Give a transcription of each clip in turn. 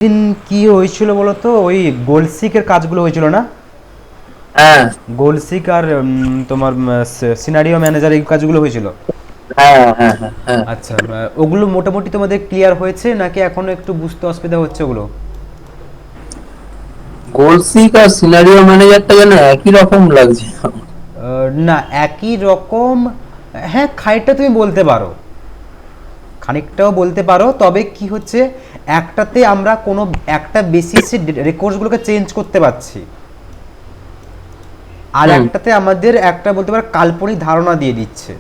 দিন কি হয়েছিল বলতো, ওই গোলসিকের কাজগুলো হয়েছিল না? হ্যাঁ গোলসিক আর তোমার সিনারিও ম্যানেজার এই কাজগুলো হয়েছিল। হ্যাঁ হ্যাঁ হ্যাঁ হ্যাঁ আচ্ছা, ওগুলো মোটামুটি তোমাদের ক্লিয়ার হয়েছে নাকি এখনো একটু বুঝতে অসুবিধা হচ্ছে ওগুলো? গোলসিক আর সিনারিও ম্যানেজারটা যেন একই রকম লাগছে। না, একই রকম। হ্যাঁ, খানিকটা তুমি বলতে পারো, খানিকটাও বলতে পারো, তবে কি হচ্ছে, একটাতে আমরা কোনো একটা বেসিসে রেকর্ডসগুলোকে চেঞ্জ করতে পারছি, আর হুম একটাতে আমাদের একটা বলতে পারো কাল্পনিক ধারণা দিয়ে দিচ্ছে।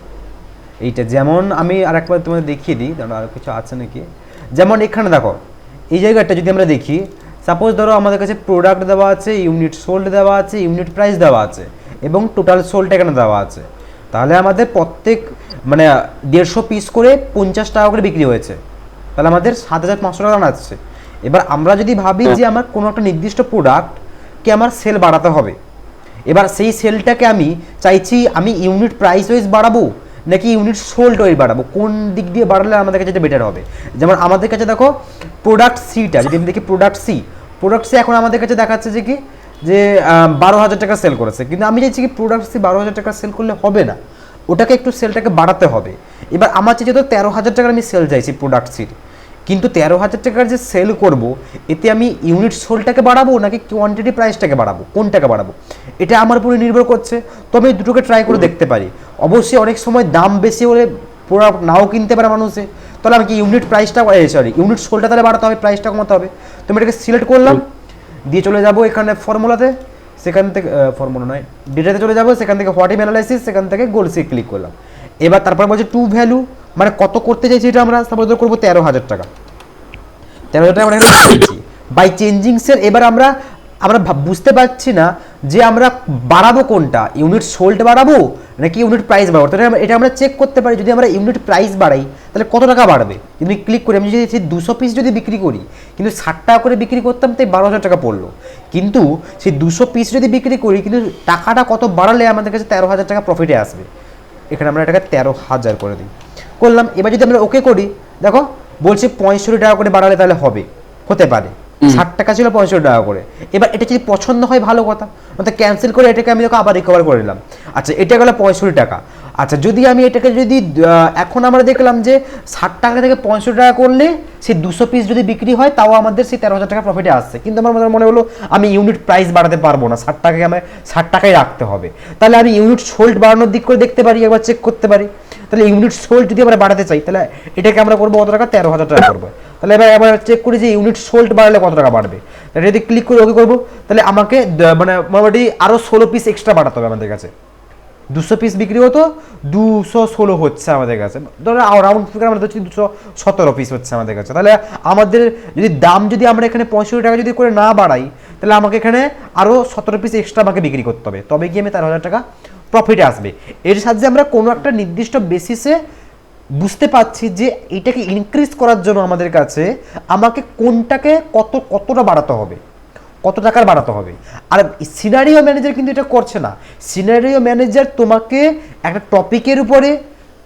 এইটা যেমন আমি আর একবার তোমাদের দেখিয়ে দিই, ধরো আর কিছু আছে নাকি। যেমন এখানে দেখো, এই জায়গাটা যদি আমরা দেখি, সাপোজ ধরো আমাদের কাছে প্রোডাক্ট দেওয়া আছে, ইউনিট সোল্ড দেওয়া আছে, ইউনিট প্রাইস দেওয়া আছে, এবং টোটাল সোল্ড এখানে দেওয়া আছে। তাহলে আমাদের প্রত্যেক মানে 150 পিস করে 50 টাকা করে বিক্রি হয়েছে, তাহলে আমাদের 7,500 টাকা আসছে। এবার আমরা যদি ভাবি যে আমার কোনো একটা নির্দিষ্ট প্রোডাক্টকে আমার সেল বাড়াতে হবে, এবার সেই সেলটাকে আমি চাইছি আমি ইউনিট প্রাইস ওয়াইজ বাড়াবো নাকি ইউনিট সোল্ড ওয়াইজ বাড়াবো, কোন দিক দিয়ে বাড়ালে আমাদের কাছে যেটা বেটার হবে। যেমন আমাদের কাছে দেখো প্রোডাক্ট সিটা যদি আমি দেখি, প্রোডাক্ট সি এখন আমাদের কাছে দেখাচ্ছে যে কি, যে 12,000 টাকা সেল করেছে, কিন্তু আমি চাইছি কি প্রোডাক্ট সি 12,000 টাকা সেল করলে হবে না, ওটাকে একটু সেলটাকে বাড়াতে হবে। এবার আমার চাইছে তো 13,000 টাকার আমি সেল চাইছি প্রোডাক্ট সির, কিন্তু 13,000 টাকার যে সেল করব, এতে আমি ইউনিট সোলটাকে বাড়াবো নাকি কোয়ান্টিটি প্রাইসটাকে বাড়াবো, কোনটাকে বাড়াবো, এটা আমার উপরে নির্ভর করছে। তো আমি দুটোকে ট্রাই করে দেখতে পারি। অবশ্যই অনেক সময় দাম বেশি হলে প্রোডাক্ট নাও কিনতে পারে মানুষে, তাহলে আমাকে ইউনিট প্রাইসটা ইউনিট সোলটা তাহলে বাড়াতে হবে, প্রাইসটা কমাতে হবে। তো আমি এটাকে সিলেক্ট করলাম, দিয়ে চলে যাব এখানে ফর্মুলাতে, সেখান থেকে ফর্মুলা নয়, ডেটাতে চলে যাব, সেখান থেকে হোয়াট ইম অ্যানালাইসিস, সেখান থেকে গোলসে ক্লিক করলাম। এবার তারপর বলছে টু ভ্যালু, মানে কত করতে চাইছি এটা আমরা সাপোজ করবো 13,000 টাকা। 13,000 টাকা আমরা এখানে বলছি বাই চেঞ্জিং সেল। এবার আমরা আমরা বুঝতে পারছি না যে আমরা বাড়াবো কোনটা, ইউনিট সোল্ড বাড়াবো নাকি ইউনিট প্রাইস বাড়াবো। তাহলে এটা আমরা চেক করতে পারি, যদি আমরা ইউনিট প্রাইস বাড়াই তাহলে কত টাকা বাড়বে। যদি ক্লিক করি, আমি যদি সেই 200 পিস যদি বিক্রি করি, কিন্তু 60 টাকা করে বিক্রি করতাম, তাই 12,000 টাকা পড়লো। কিন্তু সেই 200 পিস যদি বিক্রি করি, কিন্তু টাকাটা কত বাড়ালে আমাদের কাছে 13,000 টাকা প্রফিটে আসবে। এখানে আমরা এটাকে 13,000 করে দিই, করলাম। এবার যদি আমরা ওকে করি, দেখো বলছে 65 টাকা করে বাড়ালে তাহলে হবে, হতে পারে। 60 টাকা ছিল, 65 টাকা করে। এবার এটা যদি পছন্দ হয় ভালো কথা, অর্থাৎ ক্যান্সেল করে এটাকে আমি আবার রিকভার করে নিলাম। আচ্ছা, এটা গেল 65 টাকা। আচ্ছা, যদি আমি এটাকে যদি এখন আমরা দেখলাম যে 60 টাকা থেকে 65 টাকা করলে সেই 200 পিস যদি বিক্রি হয়, তাও আমাদের সেই 13,000 টাকা প্রফিটে আসছে। কিন্তু আমার মনে হলো আমি ইউনিট প্রাইস বাড়াতে পারবো না, 60 টাকাকে আমার 60 টাকাই রাখতে হবে। তাহলে আমি ইউনিট সোল্ড বাড়ানোর দিক করে দেখতে পারি, একবার চেক করতে পারি। তাহলে ইউনিট সোল্ড যদি আমরা বাড়াতে চাই, তাহলে এটাকে আমরা করবো কত টাকা, 13,000 টাকা করবো। তাহলে এবার চেক করি যে ইউনিট সোল্ড বাড়ালে কত টাকা বাড়বে। তাহলে যদি ক্লিক করে ওকে করবো, তাহলে আমাকে মানে মোটামুটি আরও 16 পিস এক্সট্রা বাড়াতে হবে আমাদের কাছে। 200 পিস বিক্রি হতো, 216 হচ্ছে আমাদের কাছে, ধরো রাউন্ড ফিগার আমরা ধরছি 217 পিস হচ্ছে আমাদের কাছে। তাহলে আমাদের যদি দাম যদি আমরা এখানে 65 টাকা যদি করে না বাড়াই, তাহলে আমাকে এখানে আরও 17 পিস এক্সট্রা আমাকে বিক্রি করতে হবে, তবে গিয়ে আমি 13,000 টাকা প্রফিটে আসবে। এর সাহায্যে আমরা কোনো একটা নির্দিষ্ট বেসিসে বুঝতে পারছি যে এটাকে ইনক্রিজ করার জন্য আমাদের কাছে আমাকে কোনটাকে কতটা বাড়াতে হবে, কত টাকার বাড়াতে হবে। আর সিনারিও ম্যানেজার কিন্তু এটা করছে না। সিনারিও ম্যানেজার তোমাকে একটা টপিকের উপরে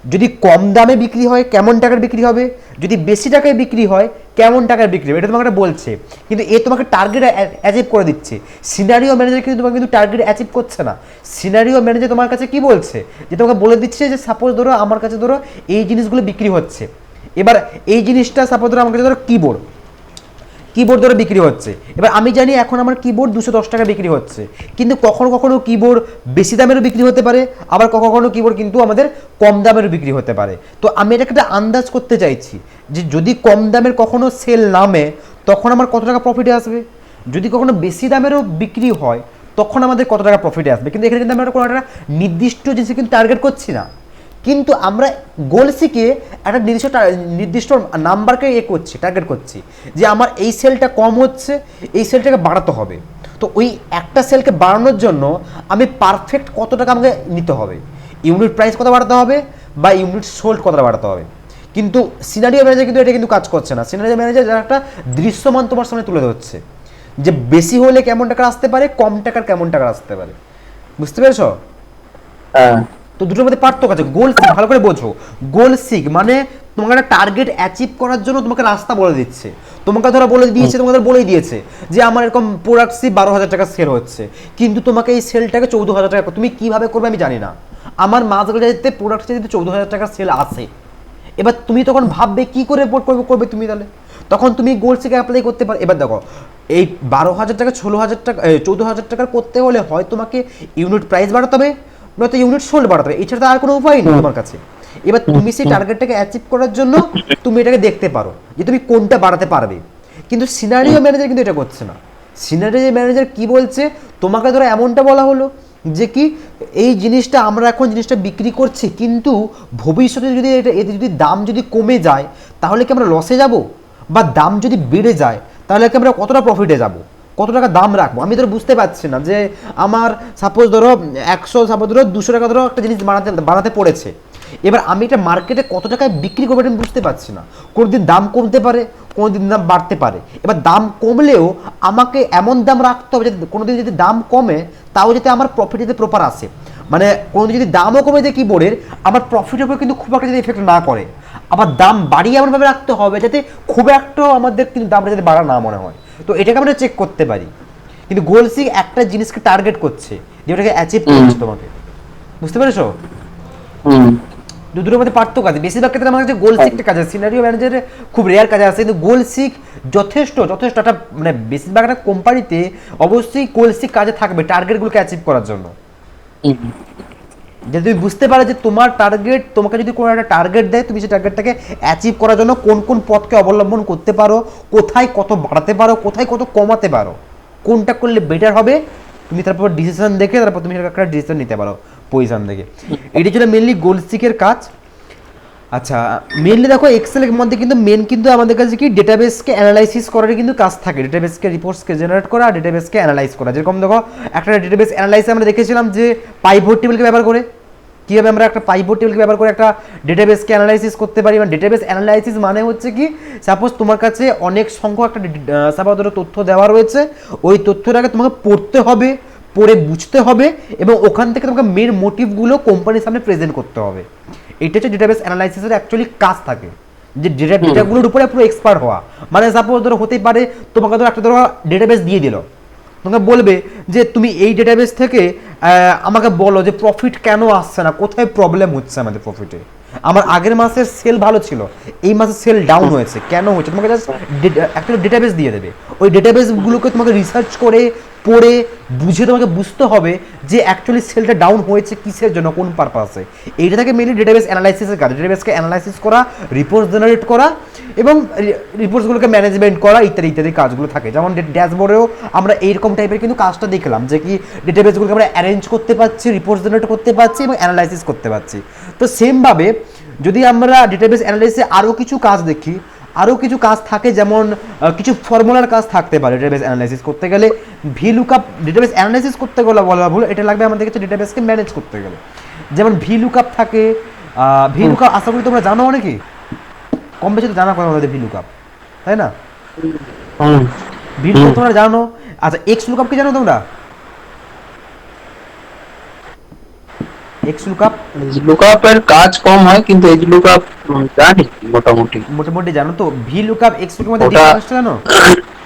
যদি কম দামে বিক্রি হয় কেমন টাকার বিক্রি হবে, যদি বেশি টাকায় বিক্রি হয় কেমন টাকার বিক্রি হবে, এটা তোমাকে বলছে। কিন্তু এ তোমাকে টার্গেট অ্যাচিভ করে দিচ্ছে। সিনারিও ম্যানেজার কিন্তু তোমাকে কিন্তু টার্গেট অ্যাচিভ করছে না। সিনারিও ম্যানেজার তোমার কাছে কি বলছে, যে তোমাকে বলে দিচ্ছে যে সাপোজ ধরো আমার কাছে ধরো এই জিনিসগুলো বিক্রি হচ্ছে। এবার এই জিনিসটা সাপোজ ধরো আমার কাছে ধরো কিবোর্ড ধরে বিক্রি হচ্ছে। এবার আমি জানি এখন আমার কিবোর্ড 210 টাকা বিক্রি হচ্ছে, কিন্তু কখনো কখনো কিবোর্ড বেশি দামেরও বিক্রি হতে পারে, আবার কখনো কখনো কিবোর্ড কিন্তু আমাদের কম দামেরও বিক্রি হতে পারে। তো আমি এটাকে একটা আন্দাজ করতে চাইছি যে যদি কম দামের কখনো সেল নামে, তখন আমার কত টাকা প্রফিটে আসবে, যদি কখনো বেশি দামেরও বিক্রি হয় তখন আমাদের কত টাকা প্রফিটে আসবে। কিন্তু এখানে কিন্তু আমরা কোনো একটা নির্দিষ্ট জিনিস কিন্তু টার্গেট করছি না, কিন্তু আমরা গোল শিখে একটা নির্দিষ্ট নাম্বারকে করছি, টার্গেট করছি যে আমার এই সেলটা কম হচ্ছে, এই সেলটাকে বাড়াতে হবে। তো ওই একটা সেলকে বাড়ানোর জন্য আমি পারফেক্ট কত টাকা আমাকে নিতে হবে, ইউনিট প্রাইস কত বাড়াতে হবে বা ইউনিট সোল্ড কতটা বাড়াতে হবে। কিন্তু সিনারিও ম্যানেজার কিন্তু এটা কিন্তু কাজ করছে না। সিনারিও ম্যানেজার যারা একটা দৃশ্যমান তোমার সামনে তুলে ধরছে যে বেশি হলে কেমন টাকা আসতে পারে, কম টাকার কেমন টাকা আসতে পারে। বুঝতে পেরেছো? হ্যাঁ তো দুটোর মধ্যে পার্থক্য আছে। গোল সিক ভালো করে বোঝো, গোল সিক মানে তোমাকে একটা টার্গেট অ্যাচিভ করার জন্য তোমাকে রাস্তা বলে দিচ্ছে, তোমাকে ধরো বলে দিয়েছে, তোমাকে বলেই দিয়েছে যে আমার এরকম প্রোডাক্টসই 12,000 টাকা সেল হচ্ছে, কিন্তু তোমাকে এই সেলটাকে 14,000 টাকা, তুমি কিভাবে করবে আমি জানি না, আমার মাঝখানে প্রোডাক্ট যদি 14,000 টাকা সেল আসে, এবার তুমি তখন ভাববে কি করে করবে তুমি, তাহলে তখন তুমি গোলসিকে অ্যাপ্লাই করতে পারো। এবার দেখো এই 12,000 টাকা 16,000 টাকা 14,000 টাকার করতে হলে হয় তোমাকে ইউনিট প্রাইস বাড়াতে হবে, নয়তো ইউনিট সোল্ড বাড়াতে হবে, এছাড়া তো আর কোনো উপায় নেই তোমার কাছে। এবার তুমি সেই টার্গেটটাকে অ্যাচিভ করার জন্য তুমি এটাকে দেখতে পারো যে তুমি কোনটা বাড়াতে পারবে, কিন্তু সিনারিও ম্যানেজার কিন্তু এটা করছে না। সিনারিও ম্যানেজার কি বলছে, তোমাকে ধরো এমনটা বলা হলো যে কি এই জিনিসটা আমরা এখন জিনিসটা বিক্রি করছি, কিন্তু ভবিষ্যতে যদি এতে যদি দাম যদি কমে যায় তাহলে কি আমরা লসে যাব, বা দাম যদি বেড়ে যায় তাহলে কি আমরা কতটা প্রফিটে যাব, কত টাকা দাম রাখবো, আমি ধরো বুঝতে পারছি না যে আমার সাপোজ ধরো 200 টাকা ধরো একটা জিনিস বানাতে পড়েছে, এবার আমি এটা মার্কেটে কত টাকায় বিক্রি করবো এটা আমি বুঝতে পারছি না, কোনোদিন দাম কমতে পারে, কোনোদিন দাম বাড়তে পারে, এবার দাম কমলেও আমাকে এমন দাম রাখতে হবে যাতে কোনোদিন যদি দাম কমে তাও যাতে আমার প্রফিট যাতে প্রপার আসে, মানে কোনোদিন যদি দামও কমে যায় কিবোর্ডের আমার প্রফিটের উপর কিন্তু খুব একটা যদি এফেক্ট না করে, আবার দাম বাড়িয়ে এমনভাবে রাখতে হবে যাতে খুব একটাও আমাদের কিন্তু দামটা যাতে বাড়া না মনে হয়, তো এটাকে আমরা চেক করতে পারি। কিন্তু গোলসিক একটা জিনিসকে টার্গেট করছে যে ওটাকে অ্যাচিভ করছে তোমাকে, বুঝতে পেরেছো? দুটোর মধ্যে পার্থক্য আছে, বেশিরভাগ ক্ষেত্রে আমার কাছে গোলসিকটা কাজ আছে, সিনারিও ম্যানেজারের খুব রেয়ার কাজ আছে, কিন্তু গোলসিক যথেষ্ট একটা মানে বেশিরভাগ একটা কোম্পানিতে অবশ্যই গোলসিক কাজে থাকবে টার্গেটগুলোকে অ্যাচিভ করার জন্য। যদি তুমি বুঝতে পারো যে তোমার টার্গেট, তোমাকে যদি কোনো একটা টার্গেট দেয় তুমি সেই টার্গেটটাকে অ্যাচিভ করার জন্য কোন কোন পথকে অবলম্বন করতে পারো, কোথায় কত বাড়াতে পারো, কোথায় কত কমাতে পারো, কোনটা করলে বেটার হবে, তুমি তারপর ডিসিশন দেখে তারপর তুমি একটা ডিসিশন নিতে পারো পজিশন দেখে। এটি ছিল মেনলি গোলসিকের কাজ। আচ্ছা, মেনলি দেখো এক্সেলের মধ্যে কিন্তু মেন কিন্তু আমাদের কাছে কি ডেটাবেসকে অ্যানালাইসিস করার কিন্তু কাজ থাকে, ডেটাবেসকে রিপোর্টসকে জেনারেট করা, ডেটাবেসকে অ্যানালাইজ করা। যেরকম দেখো একটা ডেটাবেস অ্যানালাইসিস আমরা দেখেছিলাম যে পাইভট টেবিলকে ব্যবহার করে কীভাবে আমরা একটা পাইভট টেবিলকে ব্যবহার করে একটা ডেটাবেসকে অ্যানালাইসিস করতে পারি। মানে ডেটাবেস অ্যানালাইসিস মানে হচ্ছে কি, সাপোজ তোমার কাছে অনেক সংখ্যক একটা সাপোজ ধরো তথ্য দেওয়া রয়েছে, ওই তথ্যটাকে তোমাকে পড়তে হবে, পড়ে বুঝতে হবে, এবং ওখান থেকে তোমাকে মেন মোটিভগুলো কোম্পানির সামনে প্রেজেন্ট করতে হবে। এটা হচ্ছে ডেটাবেস অ্যানালাইসিসের অ্যাকচুয়ালি কাজ থাকে, যে ডেটাগুলোর উপরে পুরো এক্সপার্ট হওয়া। মানে সাপোজ ধরো হতেই পারে তোমাকে ধরো একটা ধরো ডেটাবেস দিয়ে দিল, তোমাকে বলবে যে তুমি এই ডেটাবেস থেকে আমাকে বলো যে প্রফিট কেন আসছে না, কোথায় প্রবলেম হচ্ছে আমাদের প্রফিটে, আমার আগের মাসের সেল ভালো ছিল এই মাসে সেল ডাউন হয়েছে, কেন হয়েছে, তোমাকে জাস্ট একটা ডেটাবেস দিয়ে দেবে। ওই ডেটাবেসগুলোকে তোমাকে রিসার্চ করে পড়ে বুঝে তোমাকে বুঝতে হবে যে অ্যাকচুয়ালি সেলটা ডাউন হয়েছে কিসের জন্য, কোন পারপাসে। এইটা থাকে মেনলি ডেটাবেস অ্যানালাইসিসের কাজ, ডেটাবেসকে অ্যানালাইসিস করা, রিপোর্ট জেনারেট করা এবং রিপোর্টসগুলোকে ম্যানেজমেন্ট করা ইত্যাদি ইত্যাদি কাজগুলো থাকে। যেমন ড্যাশবোর্ডেও আমরা এইরকম টাইপের কিন্তু কাজটা দেখলাম যে কি ডেটাবেসগুলোকে আমরা অ্যারেঞ্জ করতে পারছি, রিপোর্ট জেনারেট করতে পারছি এবং অ্যানালাইসিস করতে পারছি। তো সেমভাবে যদি আমরা ডেটাবেস অ্যানালাইসিসে আরও কিছু কাজ দেখি, আরও কিছু কাজ থাকে, যেমন কিছু ফর্মুলার কাজ থাকতে পারে ডেটাবেস অ্যানালাইসিস করতে গেলে। ভিলুকআপ ডেটাবেস অ্যানালাইসিস করতে গেলে বলা ভুল, এটা লাগবে আমাদের কাছে ডেটাবেসকে ম্যানেজ করতে গেলে। যেমন ভিলুকআপ থাকে, ভিলুকআপ আশা করি তোমরা জানো অনেকেই, কম বেশি তো জানা কথা আমাদের ভিলুকআপ, তাই না? ভিলুকআপ তোমরা জানো। আচ্ছা, এক্স লুকআপ কি জানো তোমরা? এক্স লুকআপের কাজ কম হয়, কিন্তু এজ লুকআপ জানি মোটামুটি জানো তো। ভি লুকআপ এক্স লুকআপের মধ্যে ডিফারেন্সটা জানো?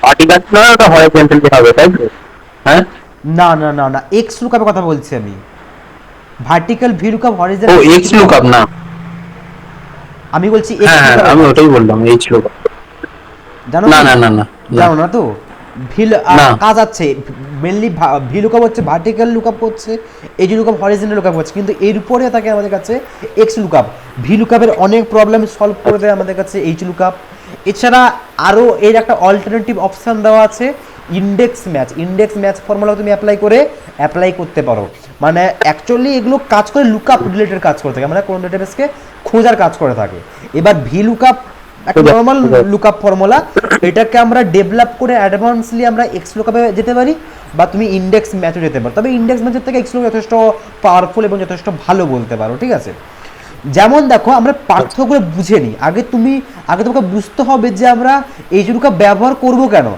পার্টিকুলার না, ওটা হরিজন্টাল হবে, তাই তো? হ্যাঁ, না না না না, এক্স লুকআপের কথা বলছি আমি। Vertical V lookup, horizontal. ও এক্স লুকআপ না, আমি বলছি হ্যাঁ হ্যাঁ, আমি ওটাই বললাম, এইচ লুকআপ জানো? না না না না, জানো না তো। কাজ আছে মেনলি ভি লুকআপ হচ্ছে ভার্টিক্যাল লুকআপ করছে, এইচ লুকআপ হরিজন্টাল লুকআপ হচ্ছে, কিন্তু এর উপরে থাকে আমাদের কাছে এক্স লুকআপ। ভি লুকআপের অনেক প্রবলেম সলভ করে দেয় আমাদের কাছে এইচ লুকআপ। এছাড়া আরও এর একটা অল্টারনেটিভ অপশান দেওয়া আছে index match. Index match formula তুমি অ্যাপ্লাই করতে পারো। মানে অ্যাকচুয়ালি এগুলো কাজ করে লুকআপ রিলেটেড কাজ করে থাকে, মানে কোন ডেটাবেসকে খোঁজার কাজ করে থাকে। এবার ভি লুকআপ একটা নর্মাল লুকআপ ফর্মুলা, এটাকে আমরা ডেভেলপ করে অ্যাডভান্সলি আমরা এক্স লুকআপে যেতে পারি, বা তুমি ইন্ডেক্স ম্যাচও যেতে পারো। তবে ইন্ডেক্স ম্যাচের থেকে এক্স লুকআপ যথেষ্ট পাওয়ারফুল এবং যথেষ্ট ভালো বলতে পারো, ঠিক আছে? যেমন দেখো আমরা পার্থক্যগুলো বুঝে নিই। আগে তোমাকে বুঝতে হবে যে আমরা এইচ লুকআপ ব্যবহার করব কেন,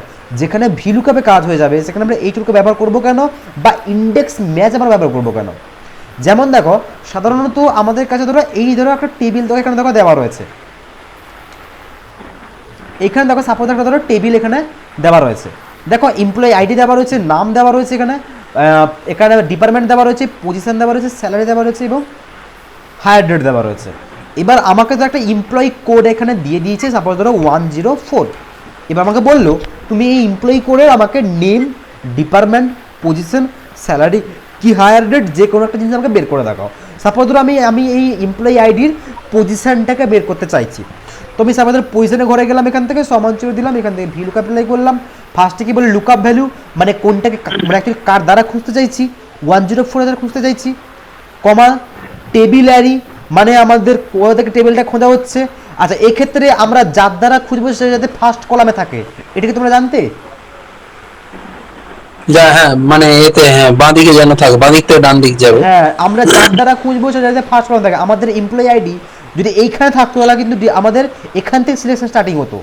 যেখানে ভি লুকআপে কাজ হয়ে যাবে সেখানে আমরা এইচ লুকআপ ব্যবহার করব কেন, বা ইন্ডেক্স ম্যাচ আমরা ব্যবহার করব কেন। যেমন দেখো সাধারণত আমাদের কাছে ধরো একটা টেবিল দেখো এখানে দেখো দেওয়া রয়েছে, এখানে দেখো সাপোজ একটা ধরো টেবিল এখানে দেওয়া রয়েছে, দেখো এমপ্লয়ি আইডি দেওয়া রয়েছে, নাম দেওয়া রয়েছে, এখানে এখানে ডিপার্টমেন্ট দেওয়া রয়েছে, পজিশন দেওয়া রয়েছে, স্যালারি দেওয়া রয়েছে এবং হায়ার ডেট দেওয়া রয়েছে। এবার আমাকে তো একটা এমপ্লয়ি কোড এখানে দিয়ে দিয়েছে, সাপোজ ধরো 104। এবার আমাকে বললো তুমি এই এমপ্লয়ি কোডের আমাকে নেম, ডিপার্টমেন্ট, পজিশন, স্যালারি কি হায়ার ডেট যে কোনো একটা জিনিস আমাকে বের করে দেখাও। সাপোজ ধরো আমি এই এমপ্লয়ি আইডির পজিশনটাকে বের করতে চাইছি, তো আমি সাপোজ ধরো পজিশনে ঘরে গেলাম, এখান থেকে সমাঞ্চল দিলাম, এখান থেকে ভি লুকআপ অ্যাপ্লাই করলাম। ফার্স্টে কি বলে লুকআপ ভ্যালু, মানে কোনটাকে মানে অ্যাকচুয়ালি কার দ্বারা খুঁজতে চাইছি, 104 দ্বারা খুঁজতে চাইছি, কমা টেবিলারি মানে আমাদের কোথা থেকে টেবিলটা খোঁজা হচ্ছে। আচ্ছা এক্ষেত্রে আমরা যার দ্বারা খুঁজবো সেটা যাতে ফার্স্ট কলামে থাকে, এটা কি তোমরা জানতে? হ্যাঁ মানে এতে হ্যাঁ বাঁ দিকে যেন থাকে, বাঁ দিক থেকে ডান দিক যাবে। হ্যাঁ আমরা যার দ্বারা খুঁজবো সেটা যাতে ফার্স্ট কলামে থাকে। আমাদের এমপ্লয়ি আইডি যদি এইখানে থাকতো তাহলে কিন্তু আমাদের এখান থেকে সিলেকশন স্টার্টিং হতো।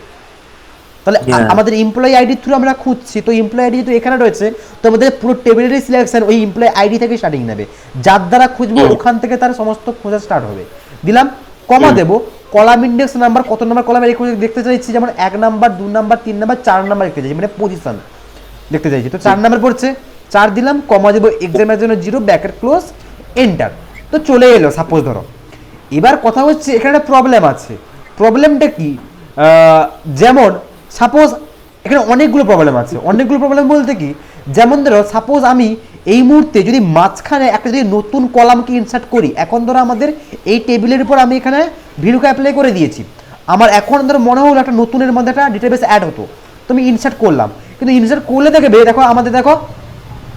তাহলে আমাদের এমপ্লয়ি আইডি থ্রু আমরা খুঁজছি, তো এমপ্লয়ি আইডি যেহেতু এখানে রয়েছে তো আমাদের পুরো টেবিলেরই সিলেকশন ওই এমপ্লয়ি আইডি থেকে স্টার্টিং নেবে, যার দ্বারা খুঁজবো ওখান থেকে তার সমস্ত খোঁজা স্টার্ট হবে। দিলাম, কমা দেবো, কলাম ইন্ডেক্স নাম্বার কত নাম্বার কলামে দেখতে চাইছি, যেমন 1 নাম্বার 2 নাম্বার 3 নাম্বার 4 নাম্বার দেখতে চাইছি, মানে পজিশন দেখতে চাইছি, তো 4 নাম্বার পড়ছে 4 দিলাম, কমা দেবো, এক্সামের জন্য 0, ব্র্যাকেট ক্লোজ, এন্টার, তো চলে এলো সাপোজ ধরো। এবার কথা হচ্ছে এখানে একটা প্রবলেম আছে, প্রবলেমটা কি, যেমন সাপোজ এখানে অনেকগুলো প্রবলেম আছে, অনেকগুলো প্রবলেম বলতে কি, যেমন ধরো সাপোজ আমি এই মুহূর্তে যদি মাঝখানে একটা যদি নতুন কলামকে ইনসার্ট করি, এখন ধরো আমাদের এই টেবিলের উপর আমি এখানে ভিলুকে অ্যাপ্লাই করে দিয়েছি, আমার এখন ধরো মনে হলো একটা নতুনের মধ্যে একটা ডেটাবেস অ্যাড হতো, তো আমি ইনসার্ট করলাম, কিন্তু ইনসার্ট করলে দেখবে দেখো আমাদের দেখো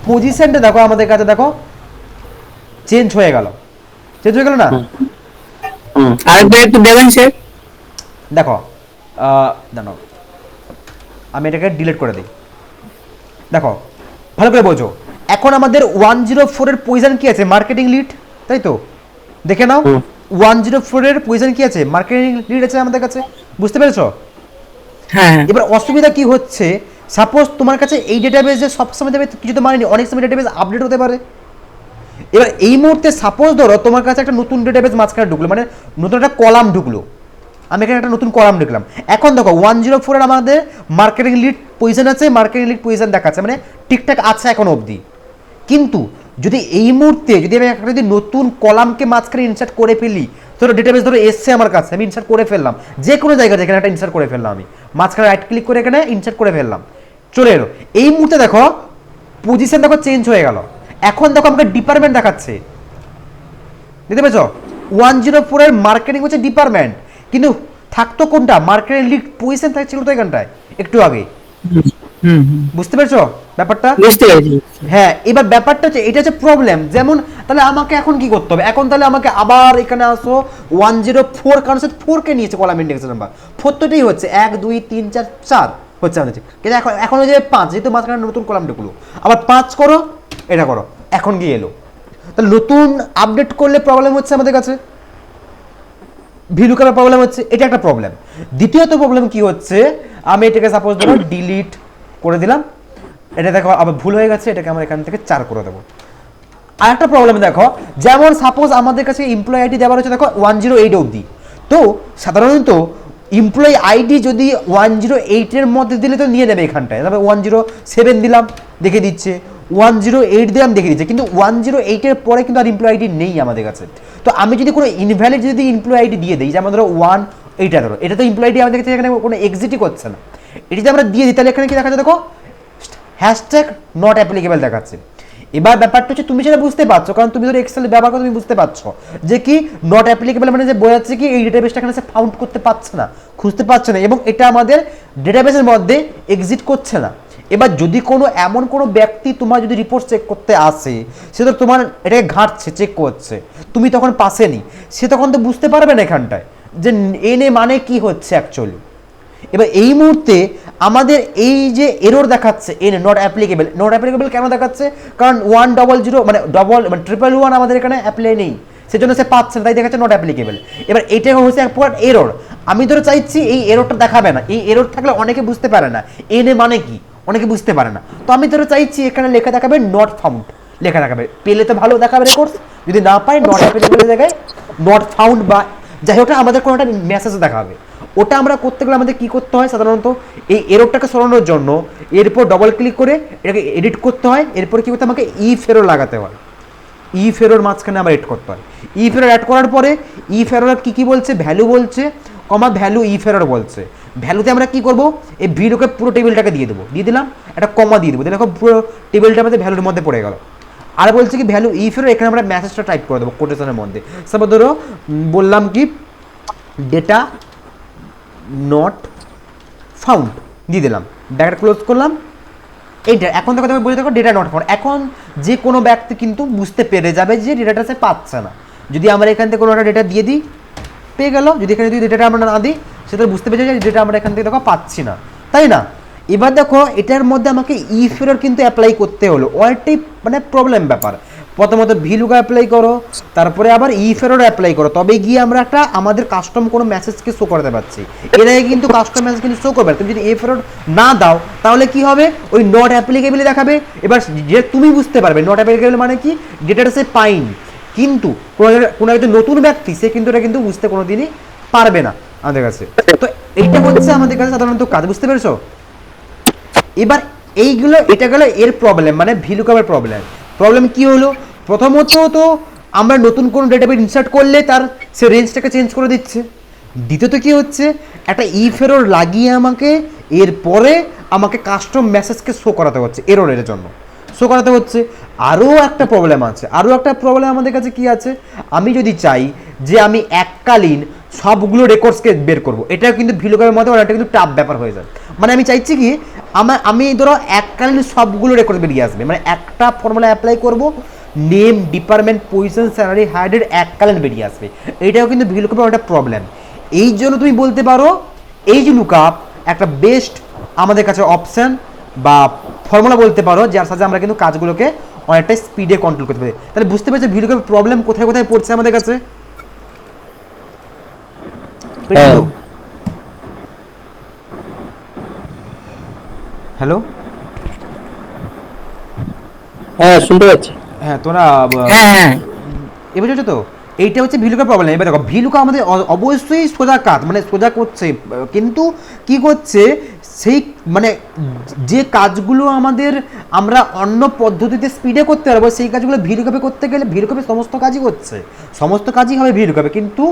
পজিশনটা দেখো আমাদের কাছে দেখো চেঞ্জ হয়ে গেল, চেঞ্জ হয়ে গেল না? আরেকবার একটু দেখেন স্যার। দেখো দাঁড়াও আমি এটাকে ডিলিট করে দিই, দেখো ভালো করে বোঝো, এখন আমাদের 104 এর পজিশন কি আছে, মার্কেটিং লিড, তাই তো? দেখে নাও 104 এর পজিশন কি আছে, মার্কেটিং লিড আছে আমাদের কাছে, বুঝতে পেরেছো? হ্যাঁ এবার অসুবিধা কি হচ্ছে, সাপোজ তোমার কাছে এই ডেটাবেসে সবসময় দেবে কিছু তো মানেনি, অনেক সময় ডেটাবেস আপডেট হতে পারে। এবার এই মুহূর্তে সাপোজ ধরো তোমার কাছে একটা নতুন ডেটাবেস মাঝখানে ঢুকলো, মানে নতুন একটা কলাম ঢুকলো, আমি এখানে একটা নতুন কলাম লিখলাম, এখন দেখো 104 এর আমাদের মার্কেটিং লিড পজিশন আছে, মার্কেটিং লিড পজিশন দেখাচ্ছে, মানে ঠিকঠাক আছে এখন অবধি। কিন্তু যদি এই মুহূর্তে যদি আমি একটা যদি নতুন কলামকে মাঝখানে ইনসার্ট করে ফেলি, ধরো ডেটাবেস ধরো এসছে আমার কাছে, আমি ইনসার্ট করে ফেললাম যে কোনো জায়গায়, যেখানে একটা ইনসার্ট করে ফেললাম, আমি মাঝখানে রাইট ক্লিক করে এখানে ইনসার্ট করে ফেললাম, চলে এলো, এই মুহূর্তে দেখো পজিশন দেখো চেঞ্জ হয়ে গেল, এখন দেখো আমাকে ডিপার্টমেন্ট দেখাচ্ছে, দেখতে পেয়েছো? 104 এর মার্কেটিং হচ্ছে ডিপার্টমেন্ট, কিন্তু থাকতো কোনটা, মার্কেটিং লিড পজিশন থাকছিল তো এখানটায় একটু আগে, বুঝতে পেরেছো ব্যাপারটা? বুঝতে পেরেছি। হ্যাঁ এবার ব্যাপারটা হচ্ছে এটা হচ্ছে প্রবলেম, যেমন তাহলে আমাকে এখন কি করতে হবে, এখন তাহলে আমাকে আবার এখানে আসো 104, কারণ 4 কে নিয়েছে কলাম ইন্ডেক্স নাম্বার, 4 তো এটাই হচ্ছে 1 2 3 4 4 হচ্ছে আমাদের, কিন্তু এখন যে 5 যেহেতু মাঝখানে নতুন কলাম ঢুকলো, আবার 5 করো, এটা করো, এখন গিয়ে এলো, তাহলে নতুন আপডেট করলে প্রবলেম হচ্ছে আমাদের কাছে, ভিলু করার প্রবলেম হচ্ছে, এটা একটা প্রবলেম। দ্বিতীয়ত প্রবলেম কি হচ্ছে, আমি এটাকে সাপোজ ধরো ডিলিট করে দিলাম, এটা দেখো আবার ভুল হয়ে গেছে, এটাকে আমরা এখান থেকে 4 করে দেবো। আর একটা প্রবলেম দেখো, যেমন সাপোজ আমাদের কাছে এমপ্লয়ি আইডি দেওয়া রয়েছে দেখো 108 অবধি, তো সাধারণত এমপ্লয়ি আইডি যদি 108 এর মধ্যে দিলে তো নিয়ে নেবে এখানটায়, তবে 107 দিলাম দেখে দিচ্ছে, 108 দিলাম দেখে দিচ্ছে, কিন্তু 108 এর পরে কিন্তু আর এমপ্লয়ি আইডি নেই আমাদের কাছে। তো আমি যদি কোনো ইনভ্যালিড যদি এমপ্লয়ি আইডি দিয়ে দিই, যেমন ধরো 1, এইটা ধরো, এটা তো এমপ্লয়ি আইডি আমাদের কাছে এখানে কোনো এক্সিটই করছে না, এটা যদি আমরা দিয়ে দিই তাহলে এখানে কি দেখাচ্ছে দেখো হ্যাশট্যাগ নট অ্যাপ্লিকেবল দেখাচ্ছে। এবার ব্যাপারটা হচ্ছে তুমি সেটা বুঝতে পারছো, কারণ তুমি ধরো এক্সেল ব্যবহার করে তুমি বুঝতে পারছো যে কি নট অ্যাপ্লিকেবল মানে যে বোঝাচ্ছে কি এই ডেটাবেসটা এখানে সে ফাউন্ড করতে পারছে না, খুঁজতে পারছে না, এবং এটা আমাদের ডেটাবেসের মধ্যে এক্সিট করছে না। এবার যদি কোনো এমন কোনো ব্যক্তি তোমার যদি রিপোর্ট চেক করতে আসে, সে তো তোমার এটাকে ঘাঁটছে, চেক করছে, তুমি তখন পাশে নি, সে তখন তো বুঝতে পারবে না এখানটায় যে এনে মানে কি হচ্ছে অ্যাকচুয়ালি। এবার এই মুহূর্তে আমাদের এই যে এরর দেখাচ্ছে N not applicable, not applicable কেন দেখাচ্ছে, কারণ 100 মানে ট্রিপল 1 আমাদের এখানে অ্যাপ্লাই নেই, সেজন্য সে পাচ্ছে না, তাই দেখাচ্ছে নট অ্যাপ্লিকেবল। এবার এটা হচ্ছে এক প্রকার এরর, আমি ধরে চাইছি এই এররটা দেখাবে না, এই এরর থাকলে অনেকে বুঝতে পারে না এনে মানে কি, অনেকে বুঝতে পারে না, তো আমি ধরে চাইছি এখানে লেখা দেখাবে নট ফাউন্ড, লেখা দেখাবে, পেলে তো ভালো দেখাবে রেকর্ডস, যদি না পাই নট অ্যাপ্লিকেবল জায়গায় নট ফাউন্ড বা যাই হোক আমাদের কোনো একটা মেসেজ দেখাবে, ওটা আমরা করতে গেলে আমাদের কি করতে হয় সাধারণত, এই এররটাকে সরানোর জন্য এরপর ডবল ক্লিক করে এটাকে এডিট করতে হয়, এরপর কি করতে আমাকে ইফ এরর লাগাতে হয়, ইফ এরর মাঝখানে আমার এড করতে হয়। ইফ এরর অ্যাড করার পরে ইফ এরর কি বলছে, ভ্যালু বলছে, কমা ভ্যালু ইফ এরর বলছে। ভ্যালুতে আমরা কি করব, এই ভিডিওকে পুরো টেবিলটাকে দিয়ে দেবো, দিয়ে দিলাম, একটা কমা দিয়ে দেবো, দেখো পুরো টেবিলটা আমাদের ভ্যালুর মধ্যে পড়ে গেল। আর বলছে কি ভ্যালু ইফ এরর, এখানে আমরা মেসেজটা টাইপ করে দেবো কোটেশনের মধ্যে। তারপর ধরো বললাম কি ডেটা নট ফাউন্ড দিয়ে দিলাম, ব্র্যাকেট ক্লোজ করলাম। এইটা এখন দেখো তুমি বুঝে দেখো ডেটা নট ফাউন্ড। এখন যে কোনো ব্যক্তি কিন্তু বুঝতে পেরে যাবে যে ডেটাটা সে পাচ্ছে না। যদি আমরা এখান থেকে কোনো একটা ডেটা দিয়ে দিই, পেয়ে গেল। যদি এখানে যদি ডেটা আমরা না দিই, সেটা বুঝতে পেরে যায় যে ডেটা আমরা এখান থেকে দেখো পাচ্ছি না, তাই না? এবার দেখো এটার মধ্যে আমাকে ইফ এরর কিন্তু অ্যাপ্লাই করতে হলো, অনেকটাই মানে প্রবলেম ব্যাপার। প্রথমত ভিলুকা অ্যাপ্লাই করো, তারপরে আবার ইফ এরর অ্যাপ্লাই করো, তবে গিয়ে আমরা একটা আমাদের কাস্টম কোনো মেসেজকে শো করতে পারছি। এর আগে কিন্তু কাস্টম মেসেজ কিন্তু শো করবে। তুমি যদি ইফ এরর না দাও তাহলে কি হবে, ওই নট অ্যাপ্লিকেবল দেখাবে। এবার যে তুমি বুঝতে পারবে নট অ্যাপ্লিকেবল মানে কি, ডেটাটা সে পাইনি। কিন্তু কোনো একজন নতুন ব্যক্তি সে কিন্তু এটা কিন্তু বুঝতে কোনোদিনই পারবে না আমাদের কাছে। তো এইটা হচ্ছে আমাদের কাছে সাধারণত কাজ, বুঝতে পেরেছো? এবার এইগুলো এটা গেল এর প্রবলেম, মানে ভিলুকাপের প্রবলেম কি হলো, প্রথমত তো আমরা নতুন কোনো ডেটাবেস ইনসার্ট করলে তার সে রেঞ্জটাকে চেঞ্জ করে দিচ্ছে। দ্বিতীয়ত কি হচ্ছে, একটা ইফ এরর লাগিয়ে আমাকে এরপরে আমাকে কাস্টম মেসেজকে শো করাতে হচ্ছে, এররের জন্য শো করাতে হচ্ছে। আরও একটা প্রবলেম আছে, আমাদের কাছে কি আছে, আমি যদি চাই যে আমি এককালীন সবগুলো রেকর্ডসকে বের করব, এটা কিন্তু ভিলুকাপের মধ্যে এটা কিন্তু টাফ ব্যাপার হয়ে যায়। মানে আমি চাইছি কি আমি ধরো এককালীন সবগুলো রেকর্ড বেরিয়ে আসবে, মানে একটা ফর্মুলা অ্যাপ্লাই করব, নেম, ডিপার্টমেন্ট, পজিশন, স্যালারি, হায়ারের এককালীন বেরিয়ে আসবে। এইটাও কিন্তু ভিলুকাপের একটা প্রবলেম। এই জন্য তুমি বলতে পারো এই যে লুকআপ একটা বেস্ট আমাদের কাছে অপশন বা ফর্মুলা বলতে পারো, যার সাথে আমরা কিন্তু কাজগুলোকে অনেকটা স্পিডে কন্ট্রোল করতে পারি। তাহলে বুঝতে পারছো ভিলুকাপের প্রবলেম কোথায় কোথায় পড়ছে আমাদের কাছে। হ্যালো, হ্যাঁ শুনতে পাচ্ছি। হ্যাঁ তোরা হ্যাঁ এবার বুঝছো তো, এইটা হচ্ছে ভিলুকার প্রবলেম। এবার দেখো ভিলুকা আমাদের অবশ্যই সোজা কাজ, মানে সোজা করছে, কিন্তু কি করছে সেই মানে যে কাজগুলো আমাদের আমরা অন্য পদ্ধতিতে স্পিডে করতে পারবো, সেই কাজগুলো ভিলুকাপে করতে গেলে ভিলুকাপে সমস্ত কাজই করছে, সমস্ত কাজই হবে ভিলুকাপে, কিন্তু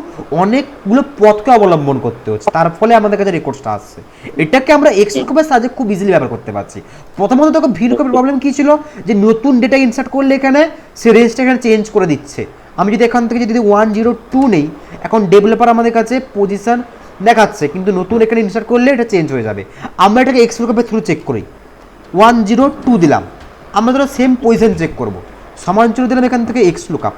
অনেকগুলো পথকে অবলম্বন করতে হচ্ছে, তার ফলে আমাদের কাছে রেকর্ডসটা আসছে। এটাকে আমরা এক্সলুকাপের সাহায্যে খুব ইজিলি ব্যবহার করতে পারছি। প্রথমত দেখো ভিলুকাপের প্রবলেম কী ছিল, যে নতুন ডেটা ইনসার্ট করলে এখানে সে রেঞ্জটা এখানে চেঞ্জ করে দিচ্ছে। আমি যদি এখান থেকে যদি 102 নেই, এখন ডেভেলপার আমাদের কাছে পজিশন দেখাচ্ছে, কিন্তু নতুন এখানে ইনসার্ট করলে এটা চেঞ্জ হয়ে যাবে। আমরা এটাকে এক্স লুকআপের থ্রু চেক করি, 102 দিলাম, আমরা ধরো সেম পজিশন চেক করবো, সমানচিহ্ন দিলাম, এখান থেকে এক্স লুকআপ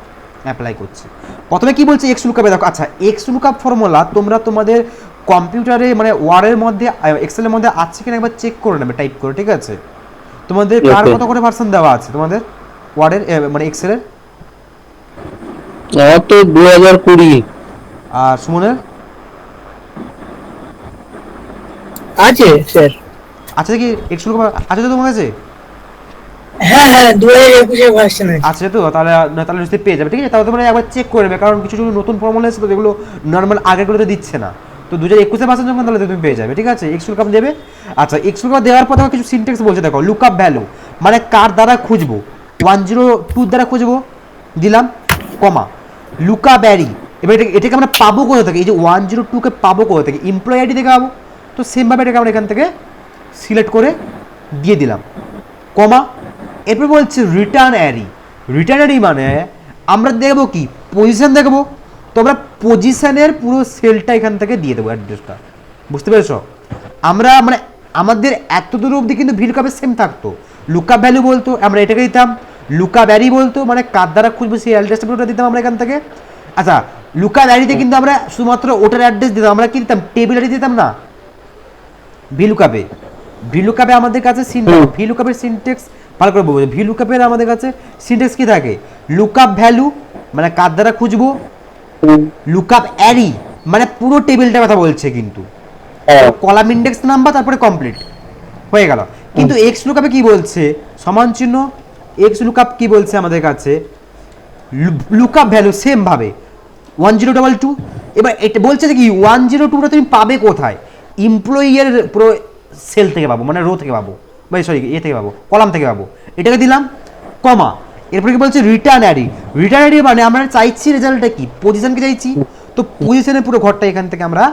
অ্যাপ্লাই করছি। প্রথমে কি বলছে এক্স লুকআপে দেখো, আচ্ছা এক্স লুকআপ ফর্মুলা তোমরা তোমাদের কম্পিউটারে মানে ওয়ার্ডের মধ্যে, এক্সেলের মধ্যে আছে কিনা একবার চেক করে নেবে টাইপ করে, ঠিক আছে? তোমাদের কার কত করে ভার্সন দেওয়া আছে তোমাদের ওয়ার্ডের মানে এক্সেলের? আমার তো 2020। আর সুমনের আছে স্যার। আচ্ছা কি এক্স লুকআপ আছে তো তোমার কাছে? হ্যাঁ হ্যাঁ 2021 ভার্সন আছে। আচ্ছা তো তাহলে তাহলে নিশ্চয়ই পেয়ে যাবে, ঠিক আছে? তাহলে তোমরা একবার চেক করে নেবে, কারণ কিছু কিছু নতুন ফর্মুলা এসেছে তো যেগুলো নর্মাল আগেগুলোতে দিচ্ছে না। তো 2021 ভার্সন যখন তাহলে তুমি পেয়ে যাবে, ঠিক আছে? এক্স লুকআপ দেবে। আচ্ছা এক্স লুকআপ দেওয়ার পর দেখো কিছু সিনট্যাক্স বলছে, দেখো লুকআপ ভ্যালু মানে কার দ্বারা খুঁজবো, 102 দ্বারা খুঁজবো, দিলাম কমা লুকআপ অ্যারি। এবার এটাকে আমরা পাবো কোথা থেকে, এই যে 102কে পাবো কোথা থেকে, এমপ্লয়ি আইডি থেকে পাবো। তো সেমভাবে এটাকে আমরা এখান থেকে সিলেক্ট করে দিয়ে দিলাম কমা। এরপর বলছে রিটার্ন অ্যারি মানে আমরা দেখবো কি পজিশন দেখবো, তো আমরা পজিশনের পুরো সেলটা এখান থেকে দিয়ে দেবো অ্যাড্রেসটা, বুঝতে পেরেছো? আমরা মানে আমাদের এতদূর অবধি কিন্তু ভিলুকআপের সেম থাকতো, লুকআপ ভ্যালু বলতো আমরা এটাকে দিতাম, লুকআপ অ্যারি বলতো মানে কার দ্বারা খুঁজবো সেই অ্যাড্রেসটা পুরোটা দিতাম আমরা এখান থেকে। আচ্ছা লুকআপ অ্যারিতে কিন্তু আমরা শুধুমাত্র ওটার অ্যাড্রেস দিতাম, আমরা কি দিতাম টেবিল অ্যারি দিতাম না। ভিলুকআপে আমাদের কাছে ভিলুকআপের সিনট্যাক্স ভালো করে বলবো, ভিলুকআপের আমাদের কাছে সিনট্যাক্স কি থাকে, লুকআপ ভ্যালু মানে কার দ্বারা খুঁজবো, লুকআপ অ্যারি মানে পুরো টেবিলটার কথা বলছে, কিন্তু কলাম ইন্ডেক্স নাম্বার তারপরে কমপ্লিট হয়ে গেল। কিন্তু এক্স লুকআপে কি বলছে, সমান চিহ্ন এক্স লুকআপ কি বলছে আমাদের কাছে, লুকআপ ভ্যালু সেম ভাবে 1022, এবার এটা বলছে যে কি 102টা তুমি পাবে কোথায়, এমপ্লয়ির পুরো সেল থেকে পাবো, মানে রো থেকে পাবো, ভাই সরি এ থেকে পাবো, কলাম থেকে পাবো, এটাকে দিলাম কমা। এরপরে কি বলছে রিটার্ন অ্যারি, রিটার্ন অ্যারি মানে আমরা চাইছি রেজাল্টটা কি, পজিশনকে চাইছি, তো পজিশনের পুরো ঘরটা এখান থেকে আমরা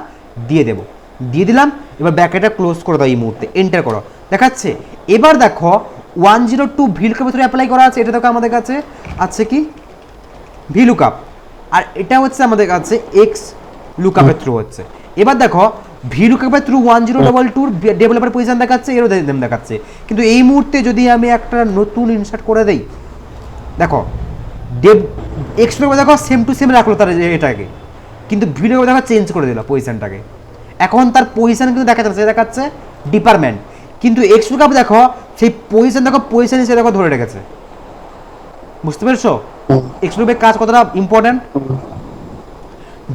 দিয়ে দেবো, দিয়ে দিলাম। এবার ব্যাকেটটা ক্লোজ করে দাও এই মুহূর্তে, এন্টার করো, দেখাচ্ছে। এবার দেখো 102 ভিলুকাপ ভিতরে অ্যাপ্লাই করা আছে, এটা দেখো আমাদের কাছে আছে কি ভিলুকাপ, আর এটা হচ্ছে আমাদের কাছে এক্স লুকআপের থ্রু হচ্ছে। এবার দেখো ভিলুকাপের থ্রু 1022 ডেভেলপার পজিশন দেখাচ্ছে, এরও দেখাচ্ছে, কিন্তু এই মুহূর্তে যদি আমি একটা নতুন ইনসার্ট করে দেই, দেখো এক্স লুকআপে দেখো সেম টু সেম রাখলো তার এটাকে, কিন্তু ভিলুকাপে দেখো চেঞ্জ করে দিল পজিশনটাকে, এখন তার পজিশন কিন্তু দেখাচ্ছে, দেখাচ্ছে ডিপার্টমেন্ট, কিন্তু এক্স লুকআপ দেখো সেই পজিশন দেখো পজিশন হিসেবে দেখো ধরে রেখেছে। বুঝতে পেরেছো এক্স লুকআপের কাজ কতটা ইম্পর্টেন্ট।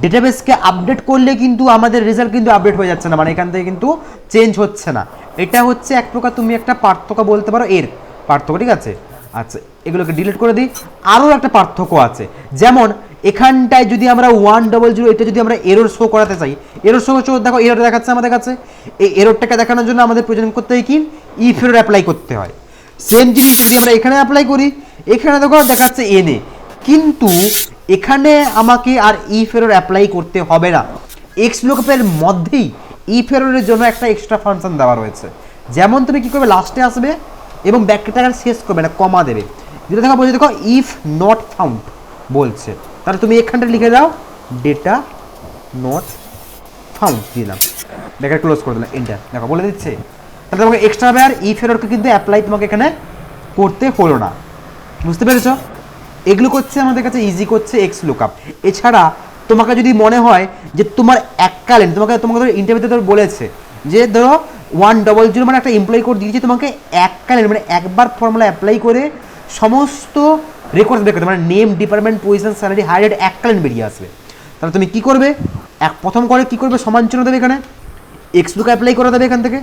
ডেটাবেসকে আপডেট করলে কিন্তু আমাদের রেজাল্ট কিন্তু আপডেট হয়ে যাচ্ছে না, মানে এখান থেকে কিন্তু চেঞ্জ হচ্ছে না। এটা হচ্ছে এক প্রকার তুমি একটা পার্থক্য বলতে পারো, এর পার্থক্য, ঠিক আছে। আচ্ছা এগুলোকে ডিলিট করে দিই। আরও একটা পার্থক্য আছে, যেমন এখানটায় যদি আমরা 100 এটা যদি আমরা এরর শো করাতে চাই, এরর শো দেখো এরর দেখাচ্ছে আমাদের কাছে, এই এররটাকে দেখানোর জন্য আমাদের প্রয়োজন করতে হয় কি ইফ এরর অ্যাপ্লাই করতে হয়। সেম জিনিস যদি আমরা এখানে অ্যাপ্লাই করি, এখানে দেখো দেখাচ্ছে এনে, কিন্তু এখানে আমাকে আর ইফ এরর অ্যাপ্লাই করতে হবে না, এক্স লুকআপের মধ্যেই ইফ এররের জন্য একটা এক্সট্রা ফাংশন দেওয়া রয়েছে। যেমন তুমি কি করবে, লাস্টে আসবে এবং ব্যাকটা শেষ করবে না, কমা দেবে, যেটা দেখা বলছে দেখো ইফ নট ফাউন্ড বলছে, তাহলে তুমি এখানটা লিখে দাও ডেটা নট ফাউন্ড দিলাম, ব্যাকেট ক্লোজ করে দিলাম, এন্টার, দেখো বলে দিচ্ছে। তাহলে তোমাকে এক্সট্রা আর ইফ এররকে কিন্তু অ্যাপ্লাই তোমাকে এখানে করতে হলো না। বুঝতে পেরেছো, এগুলো করছে আমাদের কাছে ইজি করছে এক্স লুকআপ। এছাড়া তোমাকে যদি মনে হয় যে তোমার এককালীন তোমাকে ধরো ইন্টারভিউতে ধরো বলেছে যে ধরো 100 মানে একটা এমপ্লয়ি কোড দিয়েছে, তোমাকে এককালীন মানে একবার ফর্মুলা অ্যাপ্লাই করে সমস্ত রেকর্ডস বের করতে, মানে name, department, position, salary, hire rate এককালীন বেরিয়ে আসবে। তাহলে তুমি কি করবে, প্রথম করে কি করবে, সমান চিহ্ন দেবে এখানে, এক্স লুকআপ অ্যাপ্লাই করে দেবে এখান থেকে,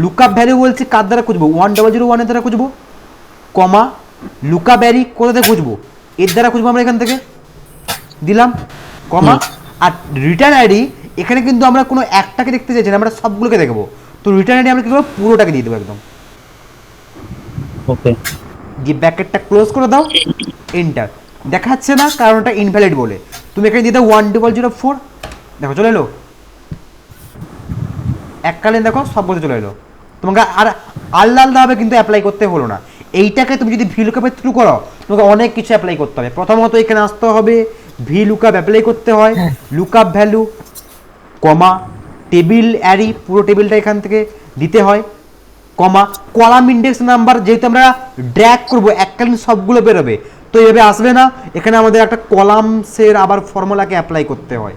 লুকআপ ভ্যালু বলছে কার দ্বারা খুঁজবো, 1001 এর দ্বারা খুঁজবো, কমা লুকআপ অ্যারি কোথা থেকে খুঁজবো, এর দ্বারা খুঁজবো আমরা এখান থেকে, দিলাম কমা। আর রিটার্ন আইডি এখানে কিন্তু আমরা কোনো একটাকে দেখতে চাইছি না, আমরা সবগুলোকে দেখবো, তো রিটার্ন আইডি আমরা কি করবো, পুরোটাকে দিয়ে দেবো একদম। ওকে, দিয়ে ব্র্যাকেটটা ক্লোজ করে দাও, এন্টার, দেখাচ্ছে না কারণ ওটা ইনভ্যালিড বলে, তুমি এখানে দিয়ে দাও 1004, দেখো চলে এলো, এককালীন দেখো সব বলতে চলে এলো, তোমাকে আর আলাদাভাবে কিন্তু অ্যাপ্লাই করতে হলো না। এইটাকে তুমি যদি ভিলুকআপের থ্রু করো, তোমাকে অনেক কিছু অ্যাপ্লাই করতে হবে। প্রথমত এখানে আসতে হবে, ভিলুকআপ অ্যাপ্লাই করতে হয়, লুকআপ ভ্যালু কমা টেবিল অ্যারি, পুরো টেবিলটা এখান থেকে দিতে হয়, কমা কলাম ইন্ডেক্স নাম্বার, যেহেতু আমরা ড্র্যাগ করবো এককালীন সবগুলো বেরোবে, তো এইভাবে আসবে না, এখানে আমাদের একটা কলামসের আবার ফর্মুলাকে অ্যাপ্লাই করতে হয়,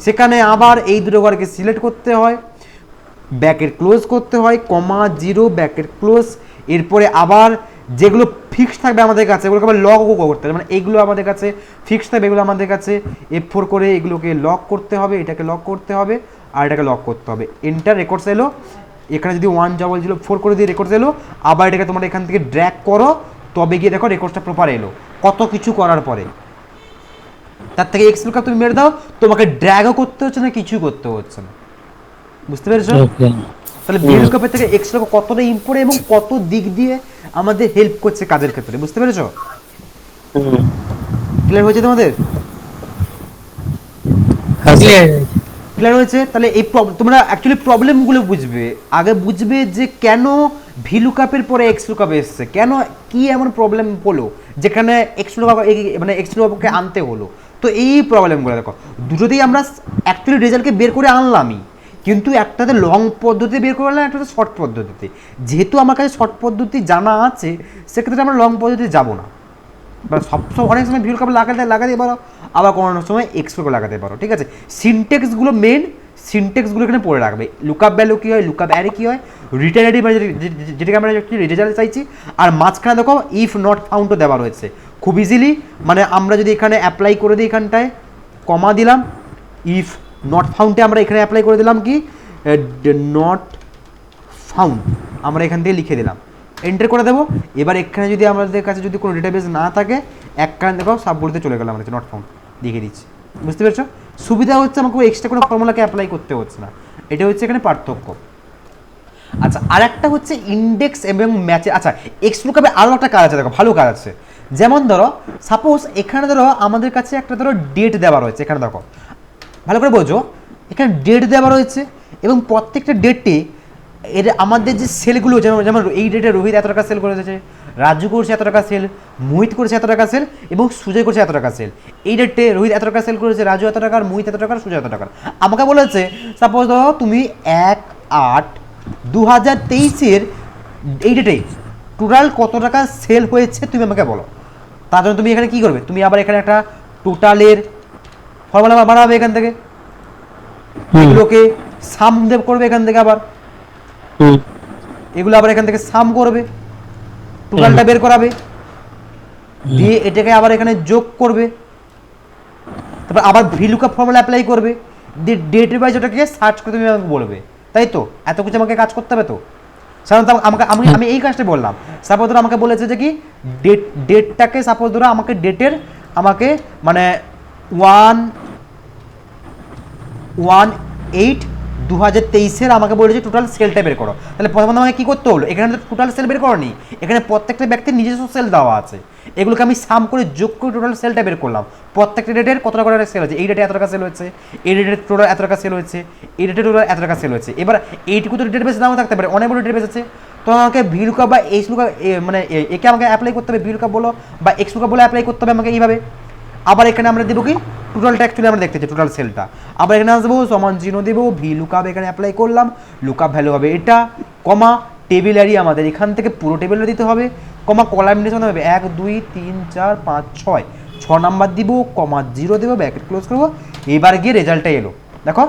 সেখানে আবার এই দুটো ঘরকে সিলেক্ট করতে হয়, ব্যাকেট ক্লোজ করতে হয়, কমা 0 ব্যাকেট ক্লোজ, এরপরে আবার যেগুলো ফিক্স থাকবে আমাদের কাছে এগুলোকে আবার লগও করতে হবে, মানে এইগুলো আমাদের কাছে ফিক্স থাকবে, এগুলো আমাদের কাছে F4 করে এগুলোকে লক করতে হবে, এটাকে লক করতে হবে, আর এটাকে লক করতে হবে, এন্টার, রেকর্ডস এলো, এখানে যদি 1004 করে দিয়ে রেকর্ডস এলো, আবার এটাকে তোমরা এখান থেকে ড্র্যাগ করো, তবে গিয়ে দেখো রেকর্ডসটা প্রপার এলো, কত কিছু করার পরে। তার থেকে এক্স লুকআপ তুমি মেরে দাও, তোমাকে ড্র্যাগও করতে হচ্ছে না, কিছু করতে হচ্ছে না। বুঝতে পেরেছো, তাহলে ভিলুকআপের থেকে এক্স লুকআপ কতটা ইম্পর্টেন্ট এবং কত দিক দিয়ে আমাদের হেল্প করছে কাজের ক্ষেত্রে, বুঝতে পেরেছো, ক্লিয়ার হয়েছে তোমাদের, ক্লিয়ার হয়েছে। তাহলে এই তোমরা অ্যাকচুয়ালি প্রবলেমগুলো বুঝবে, আগে বুঝবে যে কেন ভিলুকআপের পরে এক্স লুকআপ এসছে, কেন কি এমন প্রবলেম হলো যেখানে এক্স লুকআপ মানে এক্স লুকআপকে আনতে হলো। তো এই প্রবলেমগুলো দেখো, দুটোতেই আমরা অ্যাকচুয়ালি রেজাল্টকে বের করে আনলামই, কিন্তু একটাতে লং পদ্ধতি বের করে আনলাম, একটাতে শর্ট পদ্ধতিতে। যেহেতু আমার কাছে শর্ট পদ্ধতি জানা আছে, সেক্ষেত্রে আমরা লং পদ্ধতি যাবো না, বা অনেক সময় ভিলুকআপ লাগাতে পারো, আবার কোনো সময় এক্স লুকআপ লাগাতে পারো, ঠিক আছে। সিনটেক্সগুলো মেন, সিনটেক্সগুলো এখানে পড়ে রাখবে, লুকআপ ভ্যালু কী হয়, লুকআপ অ্যারে কী হয়, রিটার্ন অ্যারি মানে যেটাকে আমরা রেজাল্ট চাইছি, আর মাঝখানে দেখো ইফ নট ফাউন্ডও দেওয়া রয়েছে খুব ইজিলি, মানে আমরা যদি এখানে অ্যাপ্লাই করে দিই, এখানটায় কমা দিলাম, ইফ নট ফাউন্ডে আমরা এখানে অ্যাপ্লাই করে দিলাম কি নট ফাউন্ড, আমরা এখান থেকে লিখে দিলাম, এন্টার করে দেবো। এবার এখানে যদি আমাদের কাছে যদি কোনো ডেটাবেস না থাকে, একখানে দেখো সাবগুলোতে চলে গেলাম, আমরা নট ফাউন্ড লিখে দিচ্ছি, বুঝতে পেরেছো। সুবিধা হচ্ছে আমাকে এক্সট্রা কোনো ফর্মুলাকে অ্যাপ্লাই করতে হচ্ছে না, এটা হচ্ছে এখানে পার্থক্য। আচ্ছা, আর একটা হচ্ছে ইন্ডেক্স এবং ম্যাচে। আচ্ছা, এক্স লুকআপে আরও একটা কাজ আছে, দেখো ভালো কাজ আছে। যেমন ধরো সাপোজ এখানে ধরো আমাদের কাছে একটা ধরো ডেট দেওয়া রয়েছে, এখানে দেখো ভালো করে বোঝো, এখানে ডেট দেওয়া রয়েছে এবং প্রত্যেকটা ডেটে এর আমাদের যে সেলগুলো, যেমন যেমন এই ডেটে রোহিত এত টাকা সেল করেছে, রাজু করছে এত টাকা সেল, মোহিত করেছে এত টাকা সেল এবং সুজয় করছে এত টাকা সেল। এই ডেটে রোহিত এত টাকা সেল করেছে, রাজু এত টাকার, মোহিত এত টাকার, সুজয় এত টাকার। আমাকে বলেছে সাপোজ ধরো তুমি 1/8/2023 এই ডেটে টোটাল কত টাকা সেল হয়েছে তুমি আমাকে বলো। তার জন্য তুমি এখানে কি করবে, তুমি আবার এখানে একটা টোটালের ফর্মুলা বানাবে, এখান থেকে এগুলোকে সাম দেব করবে, এখান থেকে আবার এগুলো আবার এখান থেকে সাম করবে, টোটালটা বের করাবে, দিয়ে এটাকে আবার এখানে যোগ করবে, তারপর আবার ভিলুকআপ ফর্মুলা অ্যাপ্লাই করবে, দিয়ে ডেট ওয়াইজ ওটাকে সার্চ করে তুমি আমাকে বলবে। তাই তো, এত কিছু আমাকে কাজ করতে হবে তো। সাধারণত আমাকে আমি এই কাজটা বললাম। সাপোজ ধরো আমাকে বলেছে যে কি ডেটটাকে, সাপোজ ধরো আমাকে ডেটের আমাকে মানে 1/8/2023 আমাকে বলেছে টোটাল সেলটা বের করো। তাহলে প্রথমে আমাকে কী করতে হলো, এখানে তো টোটাল সেল বের করনি, এখানে প্রত্যেকটা ব্যক্তির নিজস্ব সেল দেওয়া আছে, এগুলোকে আমি সাম করে যোগ করে টোটাল সেলটা বের করলাম। প্রত্যেকটা ডেটের কত টাকা করে সেল হয়েছে, এই ডেটে এত টাকা সেল হয়েছে, এই ডেটের টোটাল এত টাকা সেল হয়েছে, এই ডেটের টোটাল এত টাকা সেল হয়েছে। এবার এইটুকু তো ডেট বেস নাও থাকতে পারে, অনেক বড় ডেট বেস আছে, তো আমাকে ভিলুকআপ বা এইচ লুকআপ মানে একে আমাকে অ্যাপ্লাই করতে হবে, ভিলুকআপ বলো বা এক্স লুকআপ বলে অ্যাপ্লাই করতে হবে আমাকে এইভাবে। আবার এখানে আমরা দেবো কি টোটালটা, অ্যাকচুয়ালি আমরা দেখতে চাই টোটাল সেলটা। আবার এখানে আসবো সমান চিহ্ন দেবো, ভি লুকআপ এখানে অ্যাপ্লাই করলাম, লুকআপ ভ্যালু হবে এটা, কমা টেবিল এরিয়া আমাদের এখান থেকে পুরো টেবিলটা দিতে হবে, কমা কলামিনেশন হবে 1 2 3 4 5 6 6 নাম্বার দিব, কমা 0 দেবো, ব্র্যাকেট ক্লোজ করবো। এবার গিয়ে রেজাল্টটা এলো, দেখো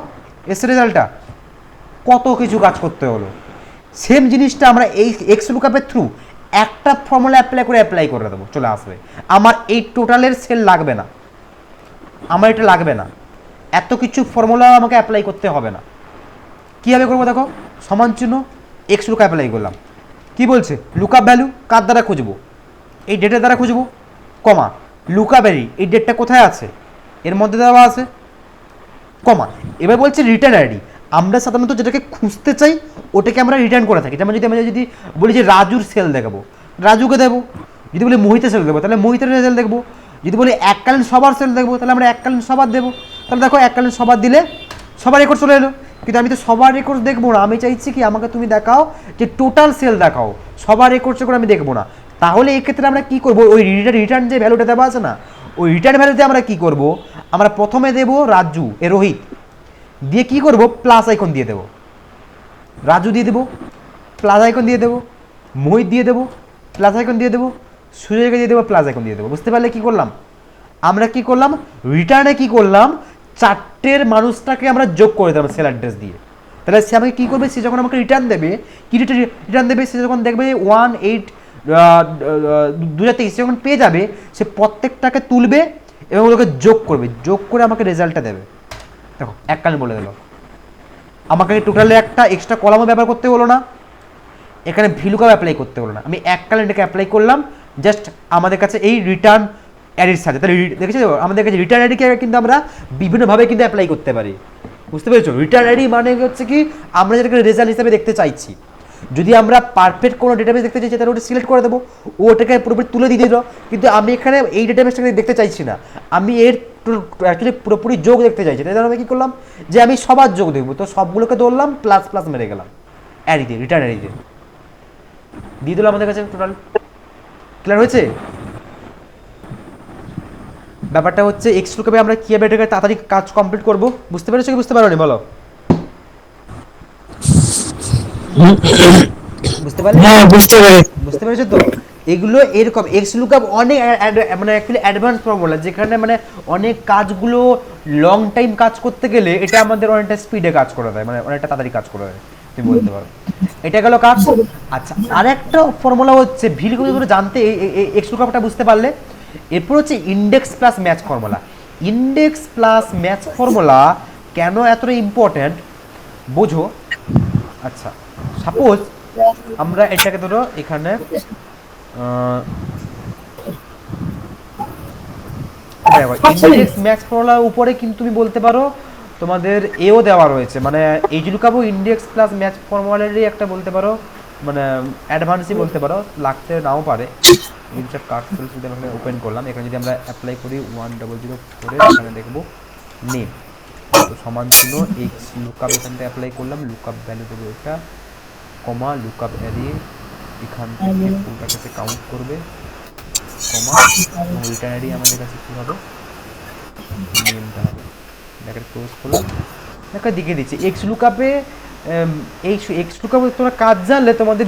এসে রেজাল্টটা, কত কিছু কাজ করতে হলো। সেম জিনিসটা আমরা এই এক্স লুকআপের থ্রু একটা ফর্মুলা অ্যাপ্লাই করে দেবো, চলে আসবে। আমার এই টোটালের সেল লাগবে না, আমার এটা লাগবে না, এত কিছু ফর্মুলা আমাকে অ্যাপ্লাই করতে হবে না। কীভাবে করবো দেখো, সমান চিহ্ন এক্স লুকআপ অ্যাপ্লাই করলাম, কি বলছে লুকআপ ভ্যালু কার দ্বারা খুঁজবো, এই ডেটের দ্বারা খুঁজবো, কমা লুকআপ এই ডেটটা কোথায় আছে, এর মধ্যে দেওয়া আছে, কমা এবার বলছে রিটার্ন আইডি। আমরা সাধারণত যেটাকে খুঁজতে চাই ওটাকে আমরা রিটার্ন করে থাকি। যেমন যদি আমরা যদি বলি যে রাজুর সেল দেখাবো, রাজুকে দেবো, যদি বলি মোহিতের সেল দেবো তাহলে মোহিতের সেল দেখবো, যদি বলি এককালীন সবার সেল দেখবো তাহলে আমরা এককালীন সবার দেবো। তাহলে দেখো এককালীন সবার দিলে সবার রেকর্ড চলে এলো, কিন্তু আমি তো সবার রেকর্ড দেখবো না, আমি চাইছি কি আমাকে তুমি দেখাও যে টোটাল সেল দেখাও, সবার রেকর্ড করে আমি দেখবো না। তাহলে এক্ষেত্রে আমরা কী করবো, ওই রিটার্ন যে ভ্যালুটা দেওয়া আছে না, ওই রিটার্ন ভ্যালুতে আমরা কী করবো, আমরা প্রথমে দেবো রাজু রোহিত, দিয়ে কী করবো প্লাস আইকন দিয়ে দেবো, রাজু দিয়ে দেবো প্লাস আইকন দিয়ে দেবো, মোহিত দিয়ে দেবো প্লাস আইকন দিয়ে দেবো, সুজয়কে দিয়ে দেবো প্লাস আইকন দিয়ে দেবো। বুঝতে পারলে কী করলাম আমরা, কী করলাম রিটার্নে কী করলাম, চারটের মানুষটাকে আমরা যোগ করে দেবো সেল অ্যাড্রেস দিয়ে। তাহলে সে আমাকে কী করবে, সে যখন আমাকে রিটার্ন দেবে, কী রিটার্ন দেবে, সে যখন দেখবে 1/8/2023 যখন পেয়ে যাবে, সে প্রত্যেকটাকে তুলবে এবং ওগুলোকে যোগ করবে, যোগ করে আমাকে রেজাল্টটা দেবে। দেখো এককালীন বলে দিল, আমাকে টোটালে একটা এক্সট্রা কলামও ব্যবহার করতে হলো না, এখানে ভিলুকআপ অ্যাপ্লাই করতে হলো না, আমি এককালীনটাকে অ্যাপ্লাই করলাম জাস্ট আমাদের কাছে এই রিটার্ন অ্যাডির সাথে। তাহলে দেখেছো আমাদের কাছে রিটার্ন অ্যাডিকে কিন্তু আমরা বিভিন্নভাবে কিন্তু অ্যাপ্লাই করতে পারি। বুঝতে পেরেছো, রিটার্ন অ্যাডি মানে হচ্ছে কি আমরা যেটাকে রেজাল্ট হিসেবে দেখতে চাইছি। যদি আমরা পারফেক্ট কোনো ডেটাবেস দেখতে চাইছি তাহলে ওটা সিলেক্ট করে দেবো, ও ওটাকে পুরোপুরি তুলে দিয়ে দিল। কিন্তু আমি এখানে এই ডেটাবেসটাকে দেখতে চাইছি না, আমি এর অ্যাকচুয়ালি পুরোপুরি যোগ দেখতে চাইছি। তাই জন্য আমি কী করলাম যে আমি সবার যোগ দেখবো, তো সবগুলোকে ধরলাম প্লাস প্লাস মেরে গেলাম অ্যাডি দিয়ে, রিটার্ন অ্যাডি দিয়ে দিল আমাদের কাছে টোটাল। ক্লিয়ার হয়েছে ব্যাপারটা? হচ্ছে এক্স লুকআপে আমরা কীভাবে এটাকে তাড়াতাড়ি কাজ কমপ্লিট করবো, বুঝতে পেরেছো কি বুঝতে পারোনি বলো? বুঝতে পারলে? হ্যাঁ বুঝতে পেরেছি। বুঝতে পেরেছো তো? এগুলো এরকম এক্স লুকআপ অনেক মানে অ্যাকচুয়ালি অ্যাডভান্স ফর্মুলা, যেখানে মানে অনেক কাজগুলো লং টাইম কাজ করতে গেলে এটা আমাদের অনেকটা স্পিডে কাজ করে দেয়, মানে অনেকটা তাড়াতাড়ি কাজ করে দেয়, তুমি বলতে পারো। এটা গেল কাজ। আচ্ছা, আরেকটা ফর্মুলা হচ্ছে ভিলুকআপ জানতে এক্স লুকআপটা বুঝতে পারলে, এরপর হচ্ছে index plus match formula. Index plus match formula কেন এতটা ইম্পর্ট্যান্ট বোঝো। আচ্ছা, সাপোজ আমরা এটাকে ধরো এখানে দেখো ইন্ডেক্স ম্যাচ ফর্মুলার উপরে কিন্তু তুমি বলতে পারো তোমাদের এও দেওয়া রয়েছে, মানে H lookup index plus match ফর্মুলারই একটা বলতে পারো, মানে অ্যাডভান্সই বলতে পারো, লাগতে নাও পারে। ইনসার্ট কার্ড সেলস যদি আমরা ওপেন করলাম, এখানে যদি আমরা অ্যাপ্লাই করি 1004 এখানে দেখবো নেম, তো সমান চিহ্ন এইচ লুকআপ এখান থেকে অ্যাপ্লাই করলাম, লুকআপ ভ্যালু দেবো এটা, কমা লুকআপ অ্যারে এখান থেকে পুরোটা কাছে কাউন্ট করবে, কমা এবং রিটার্ন আইডি আমাদের কাছে কী হবে, নেমটা হবে, ব্র্যাকেট ক্লোজ করলাম, একটা দিকে দিচ্ছি। এক্স লুকআপে এক্স লুকআপে তোমরা কাজ জানলে তোমাদের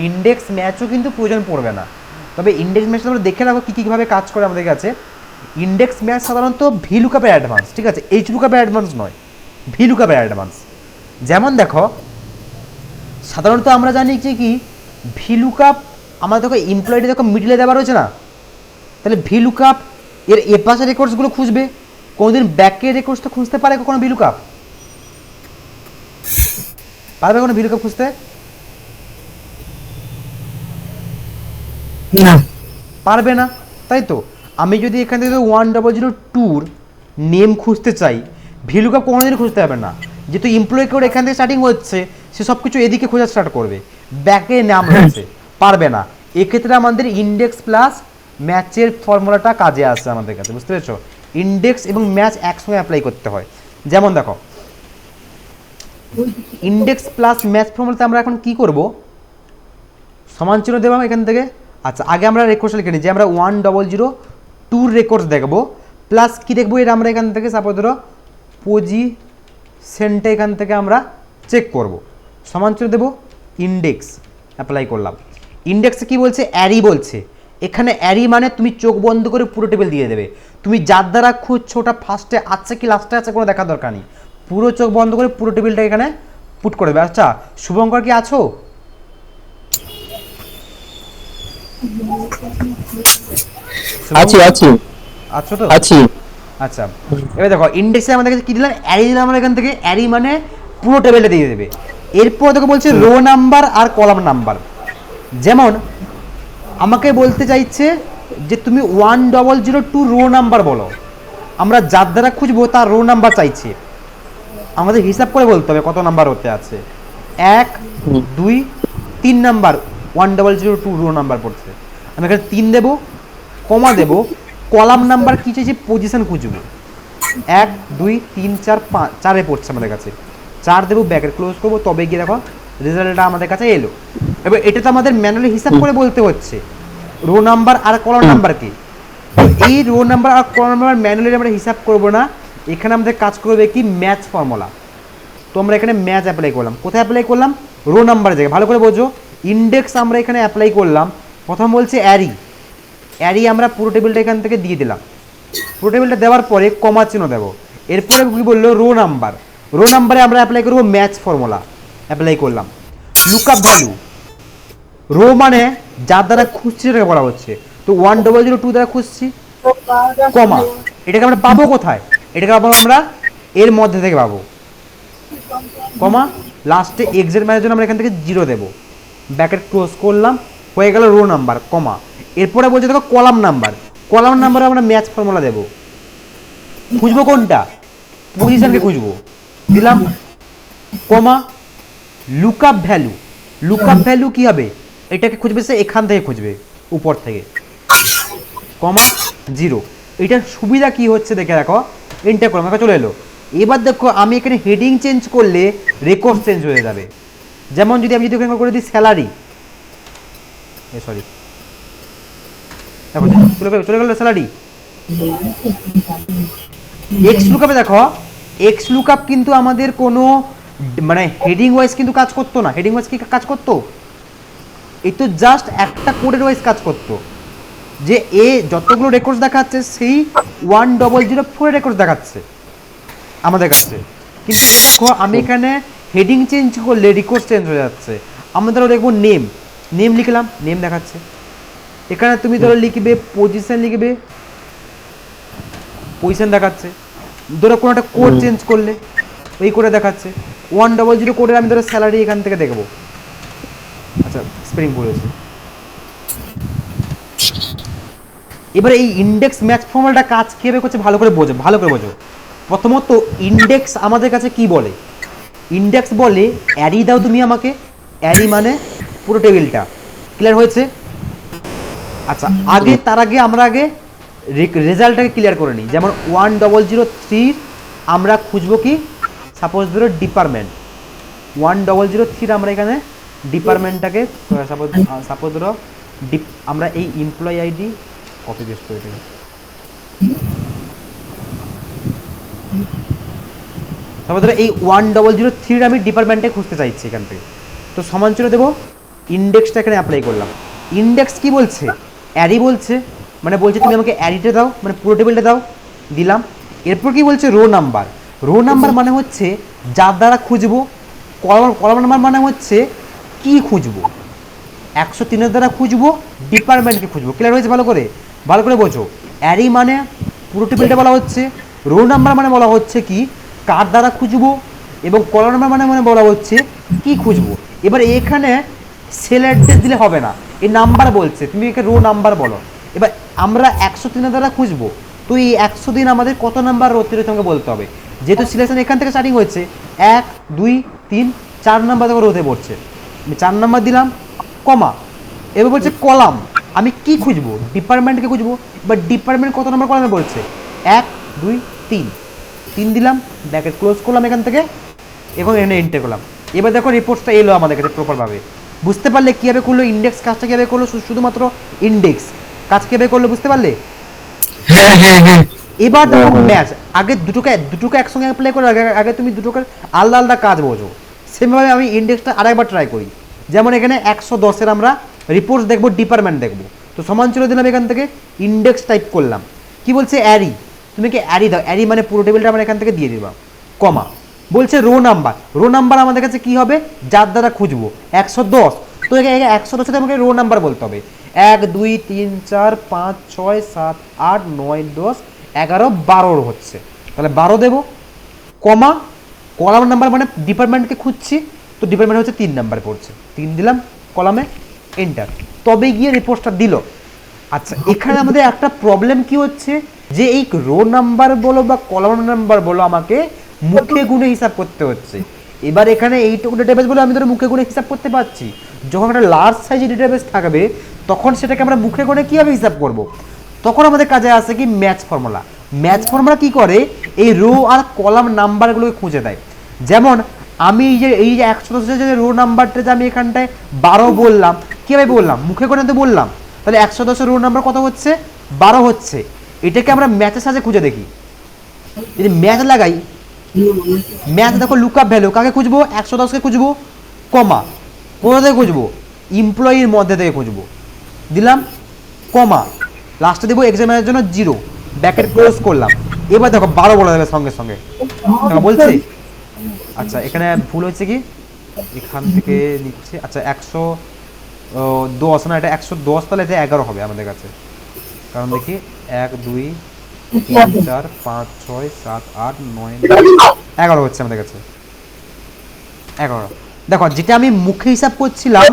ইন্ডেক্স ম্যাচও কিন্তু প্রয়োজন পড়বে না, তবে ইন্ডেক্স ম্যাচ তোমরা দেখে রাখো কী কীভাবে কাজ করে আমাদের কাছে। ইন্ডেক্স ম্যাচ সাধারণত ভি লুকআপের অ্যাডভান্স, ঠিক আছে, এইচ লুকআপের অ্যাডভান্স নয়, ভি লুকআপের অ্যাডভান্স। যেমন দেখো সাধারণত আমরা জানি যে কি ভি লুকআপ আমাদের দেখো এমপ্লয়েডে দেখো মিডলে দেওয়া রয়েছে না, তাহলে ভি লুকআপ এর এপাশে রেকর্ডসগুলো খুঁজবে, কোনোদিন ব্যাকের রেকর্ডস তো খুঁজতে পারে কখনো ভি লুকআপ? পারবে কোনো ভি লুকআপ খুঁজতে? না, পারবে না, তাই তো। আমি যদি এখান থেকে 1002 নেম খুঁজতে চাই, ভি লুকআপ কোনোদিন খুঁজতে হবে না, যেহেতু এমপ্লয়ি কোড এখান থেকে স্টার্টিং হচ্ছে, সে সব কিছু এদিকে খোঁজা স্টার্ট করবে, ব্যাকে নাম রয়েছে, পারবে না। এক্ষেত্রে আমাদের ইন্ডেক্স প্লাস ম্যাচের ফর্মুলাটা কাজে আসছে আমাদের কাছে, বুঝতে পেরেছো? ইন্ডেক্স এবং ম্যাচ একসঙ্গে অ্যাপ্লাই করতে হয়। যেমন দেখো ইন্ডেক্স প্লাস ম্যাচ ফর্মুলাতে আমরা এখন কি করব, সমান চিহ্ন দেবো এখান থেকে। আচ্ছা, আগে আমরা রেকর্ডস লিখে নিই যে আমরা 1002 রেকর্ডস দেখবো, প্লাস কি দেখবো, এটা আমরা এখান থেকে সাপোজ ধরো পজিশনটা এখান থেকে আমরা চেক করব, সমান চিহ্ন দেবো, ইন্ডেক্স অ্যাপ্লাই করলাম। ইন্ডেক্সে কি বলছে, অ্যারি বলছে, এখানে অ্যারি মানে তুমি চোখ বন্ধ করে পুরো টেবিল দিয়ে দেবে, তুমি যার দ্বারা খুঁজছো ওটা ফার্স্টে আছে কি লাস্টে আছে কোনো দেখার দরকার নেই, পুরো চোখ বন্ধ করে পুরো টেবিলটা এখানে পুট করে দেবে। আচ্ছা শুভঙ্কর কি আছো? আছি আছি আছো তো? আছি। আচ্ছা, এবার দেখো ইন্ডেক্সে আমাদের কাছে কি দিলাম, অ্যারি দিলাম আমরা এখান থেকে, অ্যারি মানে পুরো টেবিলটা দিয়ে দেবে। এরপর দেখো বলছে রো নাম্বার আর কলাম নাম্বার। যেমন আমাকে বলতে চাইছে যে তুমি 1002 রো নাম্বার বলো, আমরা যার দ্বারা খুঁজবো তার রো নাম্বার চাইছে, আমাদের হিসাব করে বলতে হবে কত নাম্বার হতে আছে, 1 2 3 নাম্বার 1002 রো নাম্বার পড়ছে, আমি এখানে 3 দেবো, কমা দেবো, কলাম নাম্বার কি চাইছে, পজিশন খুঁজবো, 1 2 3 4 5 4-এ পড়ছে আমাদের কাছে, 4 দেবো, ব্র্যাকেট ক্লোজ করবো, তবে গিয়ে দেখো রেজাল্টটা আমাদের কাছে এলো। এবার এটা তো আমাদের ম্যানুয়ালি হিসাব করে বলতে হচ্ছে রো নাম্বার আর কলাম নাম্বার কি, তো এই রো নাম্বার আর কলাম নাম্বার ম্যানুয়ালি আমরা হিসাব করবো না, এখানে আমাদের কাজ করবে কি ম্যাচ ফর্মুলা। তো আমরা এখানে ম্যাচ অ্যাপ্লাই করলাম, কোথায় অ্যাপ্লাই করলাম, রো নাম্বারের জায়গায়, ভালো করে বোঝো। ইন্ডেক্স আমরা এখানে অ্যাপ্লাই করলাম, প্রথম বলছে অ্যারি, অ্যারি আমরা পুরো টেবিলটা এখান থেকে দিয়ে দিলাম, পুরো টেবিলটা দেওয়ার পরে কমা চিহ্ন দেবো, এরপরে কি বললো রো নাম্বার, রো নাম্বারে আমরা অ্যাপ্লাই করবো ম্যাচ ফর্মুলা, অ্যাপ্লাই করলাম। লুকআপ ভ্যালু, রো মানে যার দ্বারা খুঁজছি সেটাকে বলা হচ্ছে, তো 1002 দ্বারা খুঁজছি, কমা, এটাকে আমরা পাবো কোথায়, এটাকে পাবো আমরা এর মধ্যে থেকে পাবো, কমা, লাস্টে এক্সের ম্যানের জন্য আমরা এখান থেকে 0 দেবো, ব্র্যাকেট ক্লোজ করলাম, হয়ে গেল রো নাম্বার, কমা। এরপরে বলছে দেখো কলাম নাম্বার, কলাম নাম্বারে আমরা ম্যাচ ফর্মুলা দেবো, খুঁজবো কোনটা, পজিশনকে খুঁজবো, দিলাম, কমা, লুকআপ ভ্যালু, লুকআপ ভ্যালু কি হবে, এটাকে খুঁজবে সে এখান থেকে খুঁজবে উপর থেকে, কমা 0। এটার সুবিধা কি হচ্ছে দেখে রাখো, এন্টার করো, আমাকে চলে এলো। এবার দেখো আমি এখানে হেডিং চেঞ্জ করলে রেকর্ড চেঞ্জ হয়ে যাবে। যেমন যদি আমি যদি এখানে করে দিই স্যালারি, সরি দেখো চলে গেল স্যালারি। এক্স লুকআপে দেখো, এক্স লুকআপ কিন্তু আমাদের কোনো মানে হেডিং ওয়াইজ কিন্তু কাজ করতো না, হেডিং ওয়াইজ কি কাজ করতো, এই তো জাস্ট একটা কোডের ওয়াইজ কাজ করতো, যে এ যতগুলো রেকর্ডস দেখাচ্ছে সেই 1004 রেকর্ডস দেখাচ্ছে আমাদের কাছে, কিন্তু দেখো আমি এখানে হেডিং চেঞ্জ করলে রেকর্ড চেঞ্জ হয়ে যাচ্ছে। আমরা ধরো দেখবো নেম, নেম লিখলাম, নেম দেখাচ্ছে, এখানে তুমি ধরো লিখবে পজিশন, লিখবে পজিশন দেখাচ্ছে, ধরো কোনো একটা কোড চেঞ্জ করলে এই করে দেখাচ্ছে, 100 কোডের আমি ধরো স্যালারি এখান থেকে দেখবো, আচ্ছা স্পেলিং ভুল হয়েছে, এবার এই ইন্ডেক্স ম্যাচ ফর্মুলাটা কাজ কীভাবে করছে ভালো করে বোঝো, ভালো করে বোঝো। প্রথমত ইন্ডেক্স আমাদের কাছে কি বলে, ইন্ডেক্স বলে অ্যারি দাও তুমি আমাকে, অ্যারি মানে পুরো টেবিলটা। ক্লিয়ার হয়েছে? আচ্ছা তার আগে আমরা রেজাল্টটাকে ক্লিয়ার করে নিই। যেমন 1003 আমরা খুঁজবো কি, সাপোজ ধরো ডিপার্টমেন্ট 1003 আমরা এখানে ডিপার্টমেন্টটাকে সাপোজ ধরো আমরা এই এমপ্লয়ি আইডি কপি পেস্ট করে দেবো। তারপর ধরো এই 1003 আমি ডিপার্টমেন্টে খুঁজতে চাইছি এখান থেকে, তো সমান চিহ্ন দেবো, ইন্ডেক্সটা এখানে অ্যাপ্লাই করলাম। ইন্ডেক্স কি বলছে, অ্যারি বলছে, মানে বলছে তুমি আমাকে অ্যারিটা দাও, মানে পুরো টেবিলটা দাও, দিলাম। এরপর কি বলছে, রো নাম্বার। রো নাম্বার মানে হচ্ছে যার দ্বারা খুঁজবো, কলাম নাম্বার মানে হচ্ছে কি খুঁজবো, 103-এর দ্বারা খুঁজবো, ডিপার্টমেন্টকে খুঁজবো। ক্লিয়ার হয়েছে? ভালো করে বোঝো। অ্যারি মানে পুরো টেবিলটা বলা হচ্ছে, রো নাম্বার মানে বলা হচ্ছে কি কার দ্বারা খুঁজবো, এবং কলাম নাম্বার মানে বলা হচ্ছে কি খুঁজবো। এবার এখানে সেল অ্যাড্রেস দিলে হবে না, এই নাম্বার বলছে, তুমি একে রো নাম্বার বলো। এবার আমরা 103-এর দ্বারা খুঁজবো, তো এই 103 আমাদের কত নাম্বার রোতে রয়েছে আমাকে বলতে হবে। যেহেতু সিলেকশন এখান থেকে স্টার্টিং হয়েছে, 1 2 3 4 নাম্বার দেখো রোতে পড়ছে, আমি 4 নাম্বার দিলাম, কমা। এবার বলছে কলাম, আমি কি খুঁজবো, ডিপার্টমেন্টকে খুঁজবো। এবার ডিপার্টমেন্ট কত নাম্বার কলামে বলছে, 1 2 3 দিলাম, ব্র্যাকেট ক্লোজ করলাম এখান থেকে, এবং এখানে এন্টার করলাম। এবার দেখো রিপোর্টটা এলো আমাদের কাছে প্রপারভাবে। বুঝতে পারলে কীভাবে করলো ইন্ডেক্স কাজটা, কীভাবে করলো, শুধুমাত্র ইন্ডেক্স কাজ কীভাবে করলো বুঝতে পারলে? এবার দেখো ম্যাচ, আগে দুটোকে একসঙ্গে অ্যাপ্লাই করে আগে তুমি দুটোকে আলাদা আলাদা কাজ বোঝো। সেমভাবে আমি ইন্ডেক্সটা আরেকবার ট্রাই করি। যেমন এখানে 110-এর আমরা রিপোর্টস দেখবো, ডিপার্টমেন্ট দেখবো, তো সমান চিহ্ন দিলাম, এখান থেকে ইন্ডেক্স টাইপ করলাম। কি বলছে, অ্যারি, তুমি কি অ্যারি দাও, অ্যারি মানে পুরো টেবিলটা আমরা এখান থেকে দিয়ে দিবা, কমা। বলছে রো নাম্বার, রো নাম্বার আমাদের কাছে কি হবে, যার দ্বারা খুঁজবো 110, তো 110-এ আমাকে রো নাম্বার বলতে হবে। 1 2 3 4 5 6 7 8 9 10 11 12 হচ্ছে, তাহলে 12 দেবো, কমা। কলাম নাম্বার মানে ডিপার্টমেন্টকে খুঁজছি, তো ডিপার্টমেন্ট হচ্ছে 3 নাম্বার পড়ছে, 3 দিলাম কলামে, এন্টার, তবে গিয়ে রিপোর্টটা দিল। আচ্ছা এখানে আমাদের একটা প্রবলেম কি হচ্ছে, যে এই রো নাম্বার বলো বা কলাম নাম্বার বলো আমাকে মুখে গুণে হিসাব করতে হচ্ছে। এবার এখানে এইটুকু ডেটাবেস বলে আমি ধরো মুখে গুণে হিসাব করতে পারছি, যখন একটা লার্জ সাইজের ডেটাবেস থাকবে তখন সেটাকে আমরা মুখে গুণে কীভাবে হিসাব করব, তখন আমাদের কাজে আসে কি ম্যাচ ফর্মুলা। ম্যাচ ফর্মুলা কি করে, এই রো আর কলাম নাম্বারগুলোকে খুঁজে দেয়। যেমন আমি এই যে 110 যে রো নাম্বারটা যে আমি এখানটায় 12 বললাম, কীভাবে বললাম, মুখে গুণে তো বললাম, তাহলে 110-এর রো নাম্বার কত হচ্ছে, 12 হচ্ছে। এটাকে আমরা ম্যাচের সাথে খুঁজে দেখি, যদি ম্যাচ লাগাই, ম্যাচ দেখো লুকআপ ভ্যালু কাকে খুঁজবো, 110-কে খুঁজবো, কমা, কোথা থেকে খুঁজবো, এমপ্লয়ির মধ্যে থেকে খুঁজবো, দিলাম, কমা, লাস্টে দেবো এক্সামের জন্য 0, ব্র্যাকেট ক্লোজ করলাম। এবার দেখো 12 বলা যাবে সঙ্গে সঙ্গে, বলছে। আচ্ছা এখানে ভুল হচ্ছে কি, এখান থেকে নিচ্ছে, আচ্ছা 110 না, এটা 110, তাহলে এটা 11 হবে আমাদের কাছে, কারণ দেখি 1 2 3 4 5 6 7 8 9 11 হচ্ছে আমাদের কাছে, 11। দেখো যেটা আমি মুখে হিসাব করছিলাম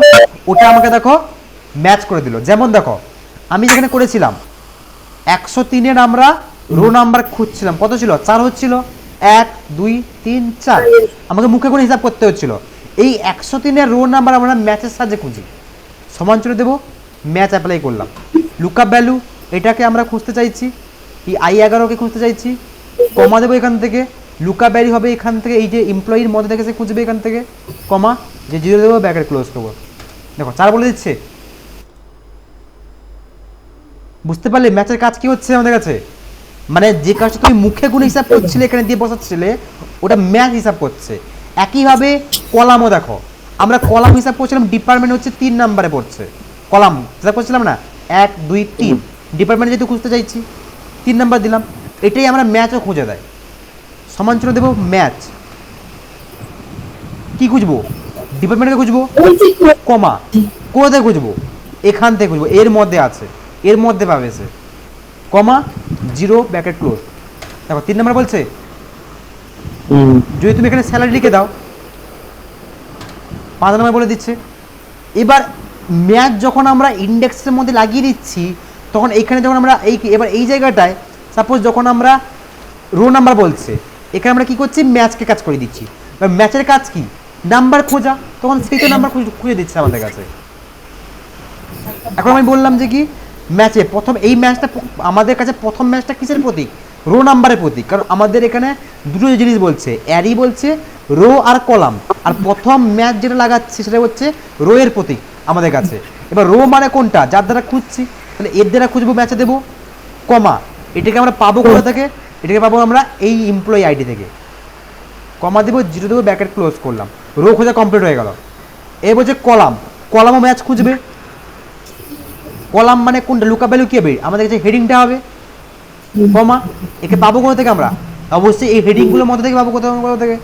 ওটা আমাকে দেখো ম্যাচ করে দিল। যেমন দেখো আমি যেখানে করেছিলাম 103-এর আমরা রো নাম্বার খুঁজছিলাম, কত ছিল, 4 হচ্ছিল, 1 2 3 4, আমাকে মুখে করে হিসাব করতে হচ্ছিল। এই 103-এর রো নাম্বার আমরা ম্যাচের সাহায্যে খুঁজি, সমান চিহ্ন দেবো, ম্যাচ অ্যাপ্লাই করলাম। লুকআপ ভ্যালু এটাকে আমরা খুঁজতে চাইছি, এই I11-কে খুঁজতে চাইছি, কমা দেবো এখান থেকে, লুকআপ ভ্যালু হবে এখান থেকে, এই যে এমপ্লয়ির মধ্যে থেকে সে খুঁজবে এখান থেকে, কমা, যে 0 দেবো, ব্র্যাকেট ক্লোজ করবো। দেখো 4 বলে দিচ্ছে, বুঝতে পারলে ম্যাচের কাজ কি হচ্ছে আমাদের কাছে, মানে যে কাজটা তুমি মুখে গুণে হিসাব করছিলে এখানে দিয়ে বসাচ্ছিলে ওটা ম্যাচ হিসাব করছে। একইভাবে কলামও দেখো, আমরা কলাম হিসাব করছিলাম, ডিপার্টমেন্ট হচ্ছে 3 নাম্বারে পড়ছে, কলাম হিসাব করছিলাম না, 1 2 3, ডিপার্টমেন্ট যেহেতু খুঁজতে চাইছি 3 নাম্বার দিলাম, এটাই আমরা ম্যাচও খুঁজে দেয়। সমান চিহ্ন দেবো, ম্যাচ, কি খুঁজবো, ডিপার্টমেন্টকে খুঁজবো, কমা, কোথায় খুঁজবো, এখান থেকে খুঁজবো, এর মধ্যে আছে, এর মধ্যে পাবে সে, কমা, 0, ব্র্যাকেট ক্লোজ। দেখো 3 নাম্বার বলছে, যদি তুমি এখানে স্যালারি লিখে দাও 5 নাম্বার বলে দিচ্ছে। এবার ম্যাচ যখন আমরা ইন্ডেক্সের মধ্যে লাগিয়ে দিচ্ছি তখন এইখানে যখন আমরা এবার এই জায়গাটায় সাপোজ যখন আমরা রো নাম্বার বলছে, এখানে আমরা কি করছি, ম্যাচকে কাজ করে দিচ্ছি। এবার ম্যাচের কাজ কি, নাম্বার খোঁজা, তখন সেইটা নাম্বার খুঁজে দিচ্ছে আমাদের কাছে। এখন আমি বললাম যে কি, ম্যাচে প্রথম এই ম্যাচটা আমাদের কাছে প্রথম ম্যাচটা কিসের প্রতীক, রো নাম্বারের প্রতীক। কারণ আমাদের এখানে দুটো জিনিস বলছে, অ্যারি বলছে রো আর কলাম, আর প্রথম ম্যাচ যেটা লাগাচ্ছে সেটা হচ্ছে রো এর প্রতীক আমাদের কাছে। এবার রো মানে কোনটা, যার দ্বারা খুঁজছি, তাহলে এর দ্বারা খুঁজবো, ম্যাচে দেবো কমা, এটাকে আমরা পাবো কোথা থেকে, এটাকে পাবো আমরা এই এমপ্লয়ি আইডি থেকে, কমা দেবো, জিরো দেবো, ব্র্যাকেট ক্লোজ করলাম, রো খোঁজা কমপ্লিট হয়ে গেল। এ বলছে কলাম, কলামও ম্যাচ খুঁজবে, কলাম মানে কোনটা, লুকআপ ভ্যালু কি হবে, আমাদের কাছে হেডিংটা হবে, কমা, একে পাবো কোথা থেকে আমরা, অবশ্যই এই হেডিংগুলোর মধ্যে থেকে পাবো, কোথা থেকে,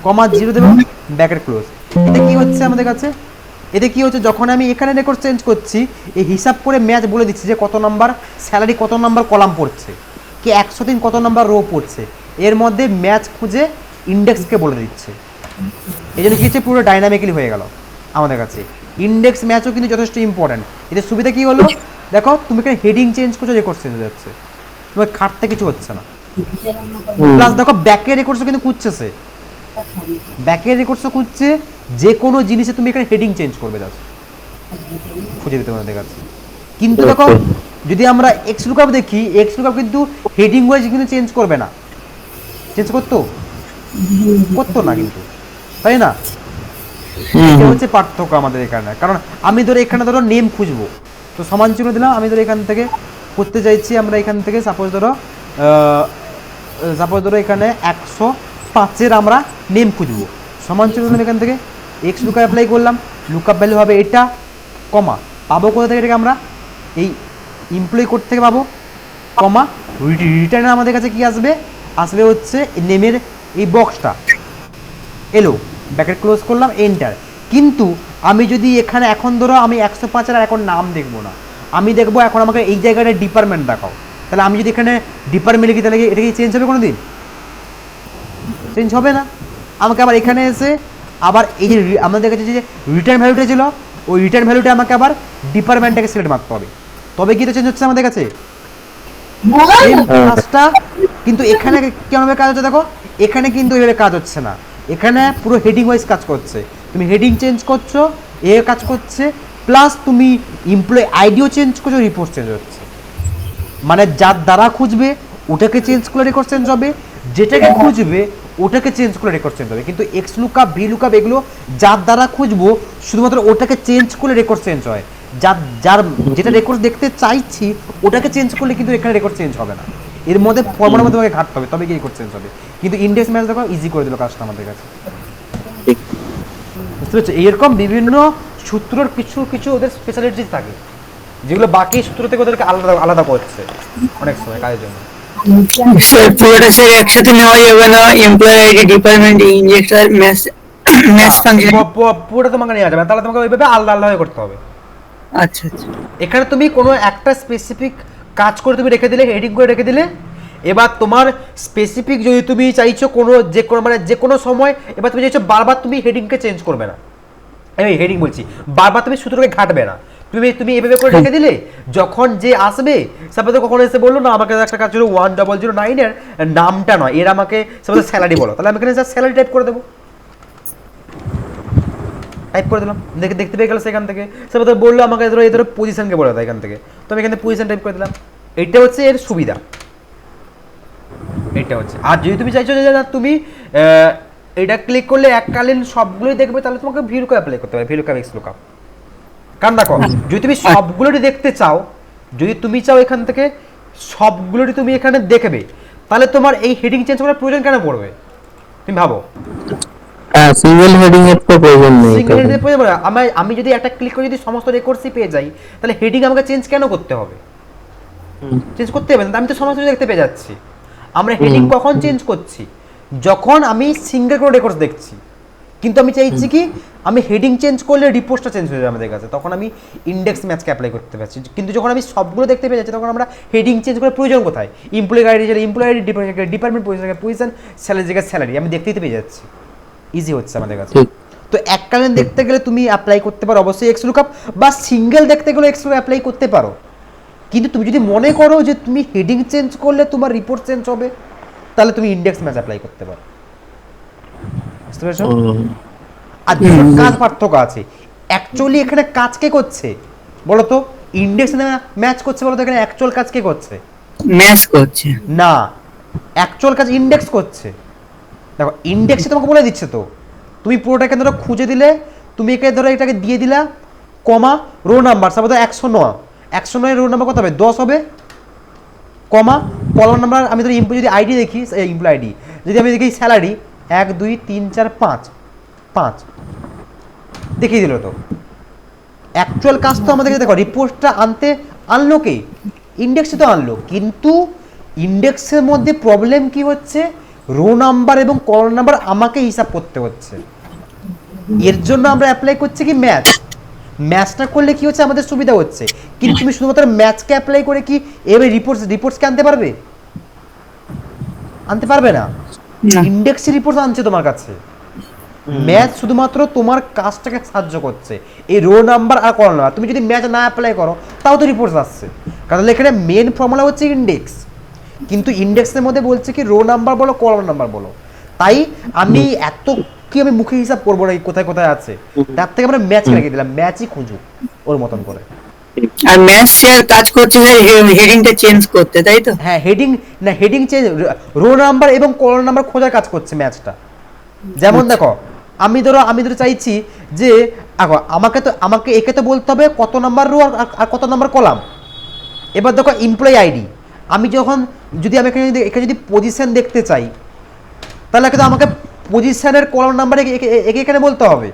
কমা, জিরো দেবো, ব্র্যাকেট ক্লোজ। এতে কি হচ্ছে আমাদের কাছে, এতে কি হচ্ছে, যখন আমি এখানে রেকর্ড চেঞ্জ করছি, এই হিসাব করে ম্যাচ বলে দিচ্ছি যে কত নাম্বার স্যালারি, কত নাম্বার কলাম পড়ছে, কি 103 কত নাম্বার রো পড়ছে, এর মধ্যে ম্যাচ খুঁজে ইন্ডেক্সকে বলে দিচ্ছে। এই জন্য কি হচ্ছে, পুরো ডাইনামিক্যালি হয়ে গেল আমাদের কাছে। ইন্ডেক্স ম্যাচও কিন্তু যথেষ্ট ইম্পর্টেন্ট। এতে সুবিধা কি হলো, দেখো তুমি এখানে হেডিং চেঞ্জ করছো, রেকর্ড চেঞ্জ হয়ে যাচ্ছে, তোমার খাটতে কিছু হচ্ছে না। প্লাস দেখো ব্যাকের রেকর্ডসও কিন্তু খুঁজছে, সে ব্যাকের রেকর্ডসও খুঁজছে, যে কোনো জিনিসে তুমি এখানে হেডিং চেঞ্জ করবে যাচ্ছে, খুঁজে দিতে আমাদের কাছে। কিন্তু দেখো যদি আমরা এক্স লুকআপ দেখি, এক্স লুকআপ কিন্তু হেডিং ওয়াইজ কিন্তু চেঞ্জ করবে না, চেঞ্জ করতো না কিন্তু, তাই না? এটা হচ্ছে পার্থক্য আমাদের এখানে। কারণ আমি ধরো এখানে ধরো নেম খুঁজবো, তো সমান চিহ্ন দিলাম, আমি ধরো এখান থেকে করতে চাইছি, আমরা এখান থেকে সাপোজ ধরো এখানে 105-এর আমরা নেম খুঁজবো, সমান চিহ্ন দিলাম, এখান থেকে এক্স লুকআপ অ্যাপ্লাই করলাম, লুকআপ ভ্যালু হবে এটা, কমা, পাবো কোথা থেকে, এটাকে আমরা এই এমপ্লয়ি কোড থেকে পাবো, কমা, রিটার্নে আমাদের কাছে কি আসবে, আসবে হচ্ছে নেমের এই বক্সটা এলো, ব্র্যাকেট ক্লোজ করলাম, এন্টার। কিন্তু আমি যদি এখানে এখন ধরো আমি 105-এর আর এখন নাম দেখবো না, আমি দেখবো এখন আমাকে এই জায়গাটা ডিপার্টমেন্ট দেখাও, তাহলে আমি যদি এখানে ডিপার্টমেন্ট লিখি, তাহলে এটা কি চেঞ্জ হবে কোনো দিন? চেঞ্জ হবে না। আমাকে আবার এখানে এসে আবার এই যে আমাদের কাছে যে রিটার্ন ভ্যালুটা ছিল, ওই রিটার্ন ভ্যালুটা আমাকে আবার ডিপার্টমেন্টটাকে সিলেক্ট মারতে হবে, তবে কি এটা চেঞ্জ হচ্ছে আমাদের কাছে কাজটা। কিন্তু এখানে কেমনভাবে কাজ হচ্ছে দেখো, এখানে কিন্তু এইভাবে কাজ হচ্ছে না, এখানে পুরো হেডিং ওয়াইজ কাজ করছে, তুমি হেডিং চেঞ্জ করছো, এ কাজ করছে, প্লাস তুমি এমপ্লয়ি আইডিও চেঞ্জ করছো, রিপোর্ট চেঞ্জ হচ্ছে, মানে যার দ্বারা খুঁজবে ওটাকে চেঞ্জ করে রেকর্ড চেঞ্জ হবে, যেটাকে খুঁজবে ওটাকে চেঞ্জ করে রেকর্ড চেঞ্জ হবে। কিন্তু এক্স লুকআপ, ভি লুকআপ এগুলো যার দ্বারা খুঁজবো শুধুমাত্র ওটাকে চেঞ্জ করলে রেকর্ড চেঞ্জ হয়, যার যেটা রেকর্ড দেখতে চাইছি ওটাকে চেঞ্জ করলে কিন্তু এখানে রেকর্ড চেঞ্জ হবে না, এর মধ্যে ফর্মার মধ্যে তোমাকে ঘাটতে হবে, তবে কি রেকর্ড চেঞ্জ হবে। কিন্তু ইন্ডেক্স ম্যাচ দেখো ইজি করে দিল কাজটা আমাদের কাছে, বুঝতে পারছো? এরকম বিভিন্ন সূত্রর কিছু ওদের স্পেশালিটিস থাকে, যেগুলো বাকি সূত্র থেকে ওদেরকে আলাদা আলাদা করছে অনেক সময় কাজের জন্য। স্যার পুরোটা স্যার একসাথে নেওয়া যাবে না, employee ID, department, injector, match function পুরোটা তোমাকে নেওয়া যাবে না, তাহলে তোমাকে ওইভাবে আলাদা আলাদা করতে হবে। আচ্ছা আচ্ছা। এখানে তুমি কোনো একটা স্পেসিফিক কাজ করে তুমি রেখে দিলে, হেডিং করে রেখে দিলে, এবার তোমার স্পেসিফিক যদি তুমি চাইছো কোনো যে কোনো সময়, এবার তুমি চাইছো বারবার তুমি হেডিংকে চেঞ্জ করবে না, আমি হেডিং বলছি, বারবার তুমি সূত্রকে ঘাটবে না, তুমি এভাবে করে রেখে দিলে, যখন যে আসবে সাপোজ কখনো এসে বললো না আমাকে একটা কাজ ছিল 1009-এর নামটা নয়, এর আমাকে সাপোজ স্যালারি বলো, তাহলে আমি এখানে স্যালারি টাইপ করে দেবো, টাইপ করে দিলাম, দেখতে পেয়ে গেল সেখান থেকে। সাপোজ বললো আমাকে ধরো এই ধরো পজিশনকে বলে দাও এখান থেকে, তো আমি এখানে পজিশন টাইপ করে দিলাম, এইটা হচ্ছে এর সুবিধা, এইটা হচ্ছে। আর যদি তুমি চাইছো যে না তুমি এটা ক্লিক করলে এককালীন সবগুলোই দেখবে, তাহলে তোমাকে ভিলুকআপ অ্যাপ্লাই করতে হবে, ভিলুকআপ এক্স লুকআপ। কারণ দেখো যদি তুমি সবগুলোই দেখতে চাও, যদি তুমি চাও এখান থেকে সবগুলোই তুমি এখানে দেখবে, তাহলে তোমার এই হেডিং চেঞ্জ করার প্রয়োজন কেন পড়বে তুমি ভাবো? সিঙ্গেল হেডিং এর তো প্রয়োজন নেই, সিঙ্গেল হেডিং এর প্রয়োজন পড়ে আমি যদি একটা ক্লিক করে যদি সমস্ত রেকর্ডসই পেয়ে যাই, তাহলে হেডিং আমাকে চেঞ্জ কেন করতে হবে? চেঞ্জ করতে হবে না, আমি তো সমস্ত দেখতে পেয়ে যাচ্ছি। আমরা হেডিং কখন চেঞ্জ করছি? যখন আমি সিঙ্গেল করে রেকর্ডস দেখছি। কিন্তু আমি চাইছি কি আমি হেডিং চেঞ্জ করলে রিপোর্টটা চেঞ্জ হয়ে যাবে আমাদের কাছে, তখন আমি ইন্ডেক্স ম্যাচকে অ্যাপ্লাই করতে পারছি। কিন্তু যখন আমি সবগুলো দেখতে পেয়ে যাচ্ছি, তখন আমরা হেডিং চেঞ্জ করার প্রয়োজন কোথায়? এমপ্লয়ি আইডি ছিল employee ID, department position, salary জায়গায় স্যালারি, আমি দেখতেই পেয়ে যাচ্ছি, ইজি হচ্ছে আমাদের কাছে। তো এককালীন দেখতে গেলে তুমি অ্যাপ্লাই করতে পারো অবশ্যই এক্স লুকআপ, বা সিঙ্গেল দেখতে গেলে এক্স লুকআপ অ্যাপ্লাই করতে পারো, কিন্তু তুমি যদি মনে করো যে তুমি হেডিং চেঞ্জ করলে তোমার রিপোর্ট চেঞ্জ হবে, তাহলে তুমি ইন্ডেক্স ম্যাচ অ্যাপ্লাই করতে পারো। বুঝতে পেরেছো? আর দুটোর কাজ পার্থক্য আছে। অ্যাকচুয়ালি এখানে কাজ কে করছে বলো তো? ইন্ডেক্স না ম্যাচ করছে বলো তো? এখানে অ্যাকচুয়াল কাজ কে করছে? ম্যাচ করছে না, অ্যাকচুয়াল কাজ ইন্ডেক্স করছে। দেখো ইন্ডেক্সে তোমাকে বলে দিচ্ছে তো, তুমি পুরোটাকে ধরো খুঁজে দিলে, তুমি একে ধরো এটাকে দিয়ে দিলা comma row number, suppose 109, 109 row number কত হবে? 10 হবে, কমা কলম নাম্বার, আমি ধরো যদি আইডি দেখি, এমপ্লয় আইডি যদি আমি দেখি স্যালারি 1 2 3 4 5 5 দেখিয়ে দিল তো। অ্যাকচুয়াল কাজ তো আমাদেরকে দেখো রিপোর্টটা আনলো কে? ইন্ডেক্সে তো আনলো, কিন্তু ইন্ডেক্সের মধ্যে প্রবলেম কি হচ্ছে? রো নাম্বার এবং কলম নাম্বার আমাকে হিসাব করতে হচ্ছে। এর জন্য আমরা অ্যাপ্লাই করছি কি ম্যাচ। ম্যাচটা করলে কি হচ্ছে? আমাদের সুবিধা হচ্ছে। কিন্তু তুমি শুধুমাত্র ম্যাচকে অ্যাপ্লাই করে কি এবার রিপোর্টসকে আনতে পারবে? আনতে পারবে না। ইন্ডেক্সের রিপোর্ট আনছে তোমার কাছে, ম্যাচ শুধুমাত্র তোমার কাজটাকে সাহায্য করছে। এই রো নাম্বার আর কলম নাম্বার তুমি যদি ম্যাচ না অ্যাপ্লাই করো তাও তো রিপোর্টস আসছে, কারণ এখানে মেন ফর্মুলা হচ্ছে ইন্ডেক্স। কিন্তু ইন্ডেক্সের মধ্যে বলছে কি রো নাম্বার বলো কলম নাম্বার বলো। তাই আমি এত কি আমি মুখে হিসাব করবো না কোথায় কোথায় আছে, তার থেকে আমরা ম্যাচ রেখে দিলাম, ম্যাচই খুঁজুক ওর মতন করে। আর ম্যাচ কাজ করছে হেডিংটা চেঞ্জ করতে, তাই তো? হ্যাঁ, হেডিং না, হেডিং চেঞ্জ, রো নাম্বার এবং কলম নাম্বার খোঁজার কাজ করছে ম্যাচটা। যেমন দেখো আমি ধরো চাইছি যে আমাকে একে তো বলতে হবে কত নাম্বার রো আর কত নাম্বার কলাম। এবার দেখো এমপ্লয়ি আইডি, আমি এখানে যদি পজিশন দেখতে চাই, তাহলে কিন্তু আমাকে পজিশনের কলাম নাম্বার একে এখানে বলতে হবে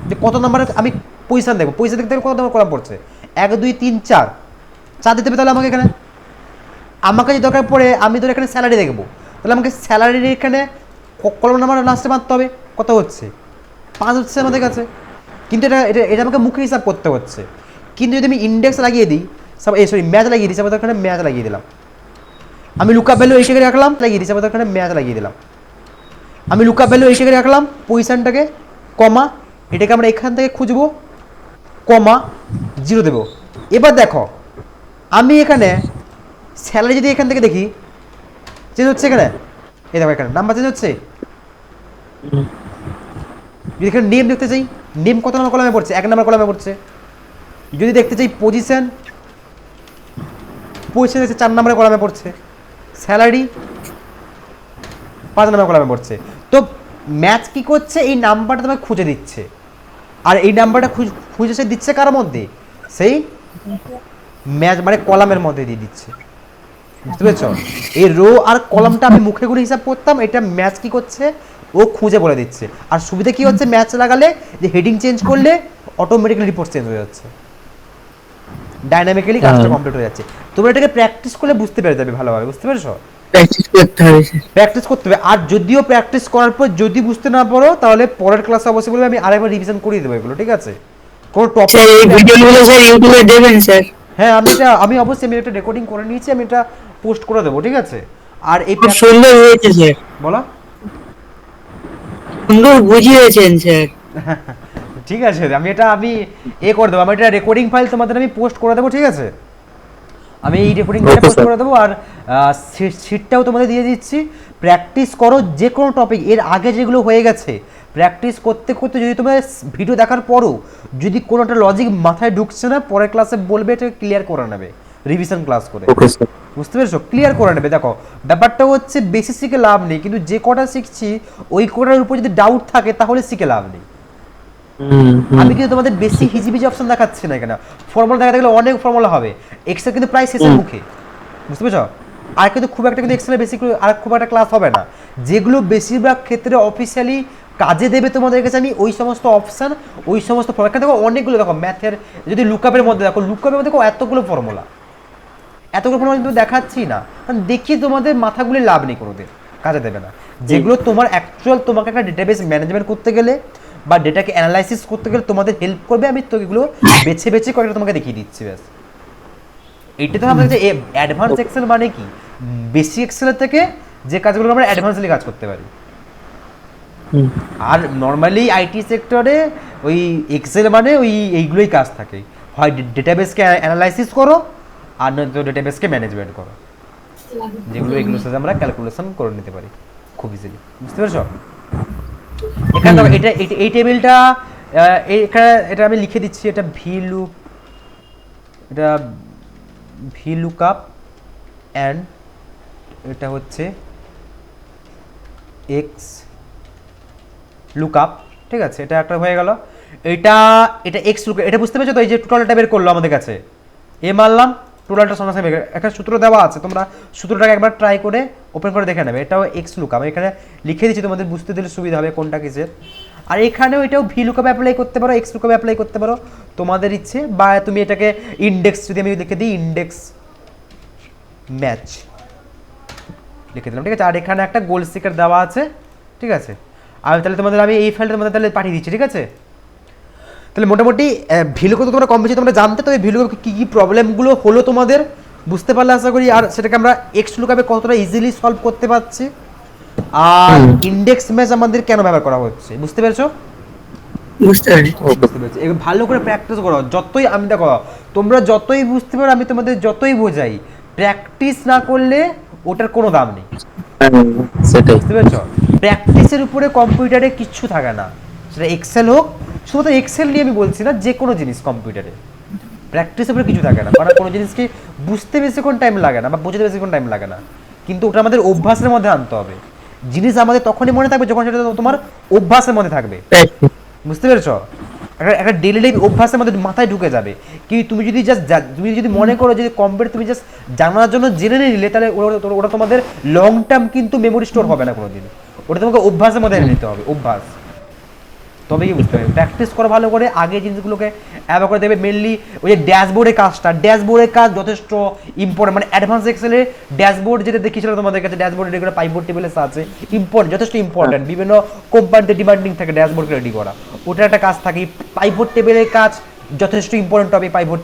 যে কত নাম্বারে আমি পজিশন দেখবো। পজিশন দেখতে কত নাম্বার কলাম পড়ছে? 1 2 3 4 4 দিতে হবে। তাহলে আমাকে যদি দরকার পড়ে আমি ধরো এখানে স্যালারি দেখবো, তাহলে আমাকে স্যালারির এখানে কলম নাম্বার লাস্টে মারতে হবে, কত হচ্ছে? 5 হচ্ছে আমাদের কাছে। কিন্তু এটা আমাকে মুখে হিসাব করতে হচ্ছে। কিন্তু যদি আমি ইন্ডেক্স লাগিয়ে দিই, ম্যাচ লাগিয়ে দিই, আমাদের এখানে ম্যাচ লাগিয়ে দিলাম, আমি লুকআপ ভ্যালু এই জায়গায় রাখলাম, লাগিয়ে দিই আমাদের এখানে ম্যাচ লাগিয়ে দিলাম, আমি লুকআপ ভ্যালু এই জায়গায় রাখলাম, পজিশনটাকে কমা, এটাকে আমরা এখান থেকে খুঁজবো, কমা 0 দেবো। এবার দেখো আমি এখানে স্যালারি যদি এখান থেকে দেখি চেঞ্জ হচ্ছে, এখানে এই দেখো এখানে নাম্বার চেঞ্জ হচ্ছে। যদি এখানে নেম দেখতে চাই, নেম কত নাম্বার কলামে পড়ছে? 1 নাম্বার কলামে পড়ছে। যদি দেখতে চাই পজিশন হচ্ছে 4 নাম্বারের কলামে পড়ছে। স্যালারি 5 নাম্বার কলামে পড়ছে। তো ম্যাচ কি করছে? এই নাম্বারটা তোমাকে খুঁজে দিচ্ছে, আর এই নাম্বারটা খুঁজে সে দিচ্ছে কার মধ্যে? সেই ম্যাচ মানে কলামের মধ্যে দিয়ে দিচ্ছে। বুঝতে পেরেছো? এই রো আর কলামটা আমি মুখে করে হিসাব করতাম, এটা ম্যাচ কি করছে ও খুঁজে বলে দিচ্ছে। আর সুবিধা কি হচ্ছে ম্যাচ লাগালে, যে হেডিং চেঞ্জ করলে অটোমেটিক্যালি রিপোর্ট চেঞ্জ হয়ে যাচ্ছে, ডাইনামিক্যালি কাজটা কমপ্লিট হয়ে যাচ্ছে। তোমরা এটাকে প্র্যাকটিস করলে বুঝতে পেরে যাবে ভালোভাবে। বুঝতে পেরেছো? প্র্যাকটিস করতে হবে। আর যদিও প্র্যাকটিস করার পর যদি বুঝতে না পারো, তাহলে পরের ক্লাসে অবশ্যই বলবে, আমি আরেকবার রিভিশন করিয়ে দেবো এগুলো, ঠিক আছে? কোনো টপিক এই ভিডিওগুলো স্যার ইউটিউবে দেবেন স্যার? হ্যাঁ, আমি অবশ্যই এটা রেকর্ডিং করে নিয়েছি, আমি এটা পোস্ট করে দেবো, ঠিক আছে? আর এই সুন্দর হয়েছে স্যার, বলো, সুন্দর বুঝিয়েছেন স্যার। ঠিক আছে, আমি করে দেবো, আমি এটা রেকর্ডিং ফাইল তোমাদের আমি পোস্ট করে দেবো, ঠিক আছে? আমি এই রেকর্ডিং ফাইলটা পোস্ট করে দেবো, আর শিটটাও তোমাদের দিয়ে দিচ্ছি। প্র্যাকটিস করো যে কোনো টপিক, এর আগে যেগুলো হয়ে গেছে প্র্যাকটিস করতে করতে, যদি তোমরা ভিডিও দেখার পরও যদি কোনোটা লজিক মাথায় ঢুকছে না, পরের ক্লাসে বলবে, এটা ক্লিয়ার করে নেবে রিভিশন ক্লাস করে। বুঝতে পেরেছো? ক্লিয়ার করে নেবে। দেখো ব্যাপারটা হচ্ছে বেশি শিখে লাভ নেই, কিন্তু যে কটা শিখছি ওই কটার উপর যদি ডাউট থাকে তাহলে শিখে লাভ নেই। আমি কিন্তু তোমাদের বেশি হিজিবিজি অপশন দেখাচ্ছি না এখানে। ফর্মুলা দেখাতে গেলে অনেক ফর্মুলা হবে, এক্সেল কিন্তু প্রায় শেষের মুখে। বুঝতে পেরেছো? আর কিন্তু খুব একটা কিন্তু এক্সেলে বেশি আর খুব একটা ক্লাস হবে না। যেগুলো বেশিরভাগ ক্ষেত্রে অফিসিয়ালি কাজে দেবে তোমাদের কাছে, আমি ওই সমস্ত অপশান, ওই সমস্ত ফর্মুলা দেখো, অনেকগুলো দেখো ম্যাথের, যদি লুকআপের মধ্যে দেখো, লুকআপের মধ্যে দেখো এতগুলো ফর্মুলা কিন্তু দেখাচ্ছি না, কারণ দেখিয়ে তোমাদের মাথাগুলি লাভ নেই, কোনোদিন কাজে দেবে না। যেগুলো তোমার অ্যাকচুয়াল তোমাকে একটা ডেটাবেস ম্যানেজমেন্ট করতে গেলে বা ডেটাকে অ্যানালাইসিস করতে গেলে তোমাদের হেল্প করবে, আমি তো এগুলো বেছে বেছে কয়েকটা তোমাকে দেখিয়ে দিচ্ছি। ব্যাস এইটা তো আমাদের যে অ্যাডভান্স এক্সেল মানে কি, বেসিক এক্সেলের থেকে যে কাজগুলো আমরা অ্যাডভান্সলি কাজ করতে পারি। আর নর্মালি আইটি সেক্টরে ওই এক্সেল মানে এইগুলোই কাজ থাকে, হয় ডেটাবেসকে অ্যানালাইসিস করো, আর নয়তো ডেটাবেসকে ম্যানেজমেন্ট করো, যেগুলো এগুলোর সাথে আমরা ক্যালকুলেশন করে নিতে পারি খুব ইজিলি। বুঝতে পেরেছো? এখানে দেখো এই টেবিলটা এখানে এটা আমি লিখে দিচ্ছি, এটা ভি লুকআপ অ্যান্ড এটা হচ্ছে এক্স লুকআপ, ঠিক আছে? এটা একটা হয়ে গেল। এটা এক্স লুক, এটা বুঝতে পেরেছো তো? এই যে টোটালটা বের করলো আমাদের কাছে, মারলাম, টোটালটা সঙ্গে সঙ্গে একটা সূত্র দেওয়া আছে, তোমরা সূত্রটাকে একবার ট্রাই করে ওপেন করে দেখে নেবে। এটাও এক্স লুকআপ, এখানে লিখে দিচ্ছি, তোমাদের বুঝতে দিলে সুবিধা হবে কোনটা কিসের। আর এখানেও এটাও ভি লুকআপ অ্যাপ্লাই করতে পারো, এক্স লুকআপ অ্যাপ্লাই করতে পারো, তোমাদের ইচ্ছে। বা তুমি এটাকে ইন্ডেক্স, যদি আমি লিখে দিই ইন্ডেক্স ম্যাচ লিখে দিলাম, ঠিক আছে? আর এখানে একটা গোল স্টিকার দেওয়া আছে, ঠিক আছে? আমি তাহলে আমি এই ফাইলটা তোমাদের তাহলে পাঠিয়ে দিচ্ছি, ঠিক আছে? তাহলে মোটামুটি ভিলুকে তো তোমরা কম বেশি তোমরা জানতে, তবে ভিলুকে কী কী প্রবলেমগুলো হলো তোমাদের বুঝতে পারলে আশা করি। আর সেটাকে আমরা এক্স লুকআপে কতটা ইজিলি সলভ করতে পারছি, আর ইন্ডেক্স ম্যাচ আমাদের কেন ব্যবহার করা হচ্ছে, বুঝতে পেরেছো? বুঝতে পারি। বুঝতে পেরেছি। এবার ভালো করে প্র্যাকটিস করো, যতই আমি দেখো তোমরা যতই বুঝতে পারো, আমি তোমাদের যতই বোঝাই, প্র্যাকটিস না করলে ওটার কোনো দাম নেই। সেটাই। বুঝতে পেরেছো? প্র্যাকটিসের উপরে কম্পিউটারে কিচ্ছু থাকে না, সেটা এক্সেল হোক, শুধুমাত্র এক্সেল নিয়ে আমি বলছি না, যে কোনো জিনিস কম্পিউটারে প্র্যাকটিসের উপরে কিছু থাকে না। কারণ কোনো জিনিসকে বুঝতে বেশিক্ষণ টাইম লাগে না বা বুঝতে বেশিক্ষণ টাইম লাগে না, কিন্তু ওটা আমাদের অভ্যাসের মধ্যে আনতে হবে। জিনিস আমাদের তখনই মনে থাকবে যখন সেটা তোমার অভ্যাসের মধ্যে থাকবে। বুঝতে পেরেছো? একটা ডেইলি লাইফ অভ্যাসের মধ্যে মাথায় ঢুকে যাবে। কি তুমি যদি তুমি যদি মনে করো যে কম্পিউটার তুমি জাস্ট জানার জন্য জেনে নিলে, তাহলে ওটা তোমাদের লং টার্ম কিন্তু মেমোরি স্টোর হবে না কোনোদিন। ওটা তোমাকে অভ্যাসের মধ্যে এনে নিতে হবে, অভ্যাস। তবে কি বুঝতে হবে, প্র্যাকটিস করো ভালো করে, আগে জিনিসগুলোকে অ্যাভয়েড করে দেবে। মেনলি ওই যে ড্যাশবোর্ডের কাজটা, ড্যাশবোর্ডের কাজ যথেষ্ট ইম্পর্টেন্ট, মানে অ্যাডভান্স এক্সেলে ড্যাশবোর্ড যেটা দেখিয়েছিলাম তোমাদের কাছে, ড্যাশবোর্ড রেডি করা পাইভট টেবিলের আছে, ইম্পর্টেন্ট, যথেষ্ট ইম্পর্টেন্ট। বিভিন্ন কোম্পানিতে ডিমান্ডিং থাকে ড্যাশবোর্ডকে রেডি করা, ওটা একটা কাজ থাকে। পাইভট টেবিলের কাজ যথেষ্ট ইম্পর্টেন্ট হবে, পাইভট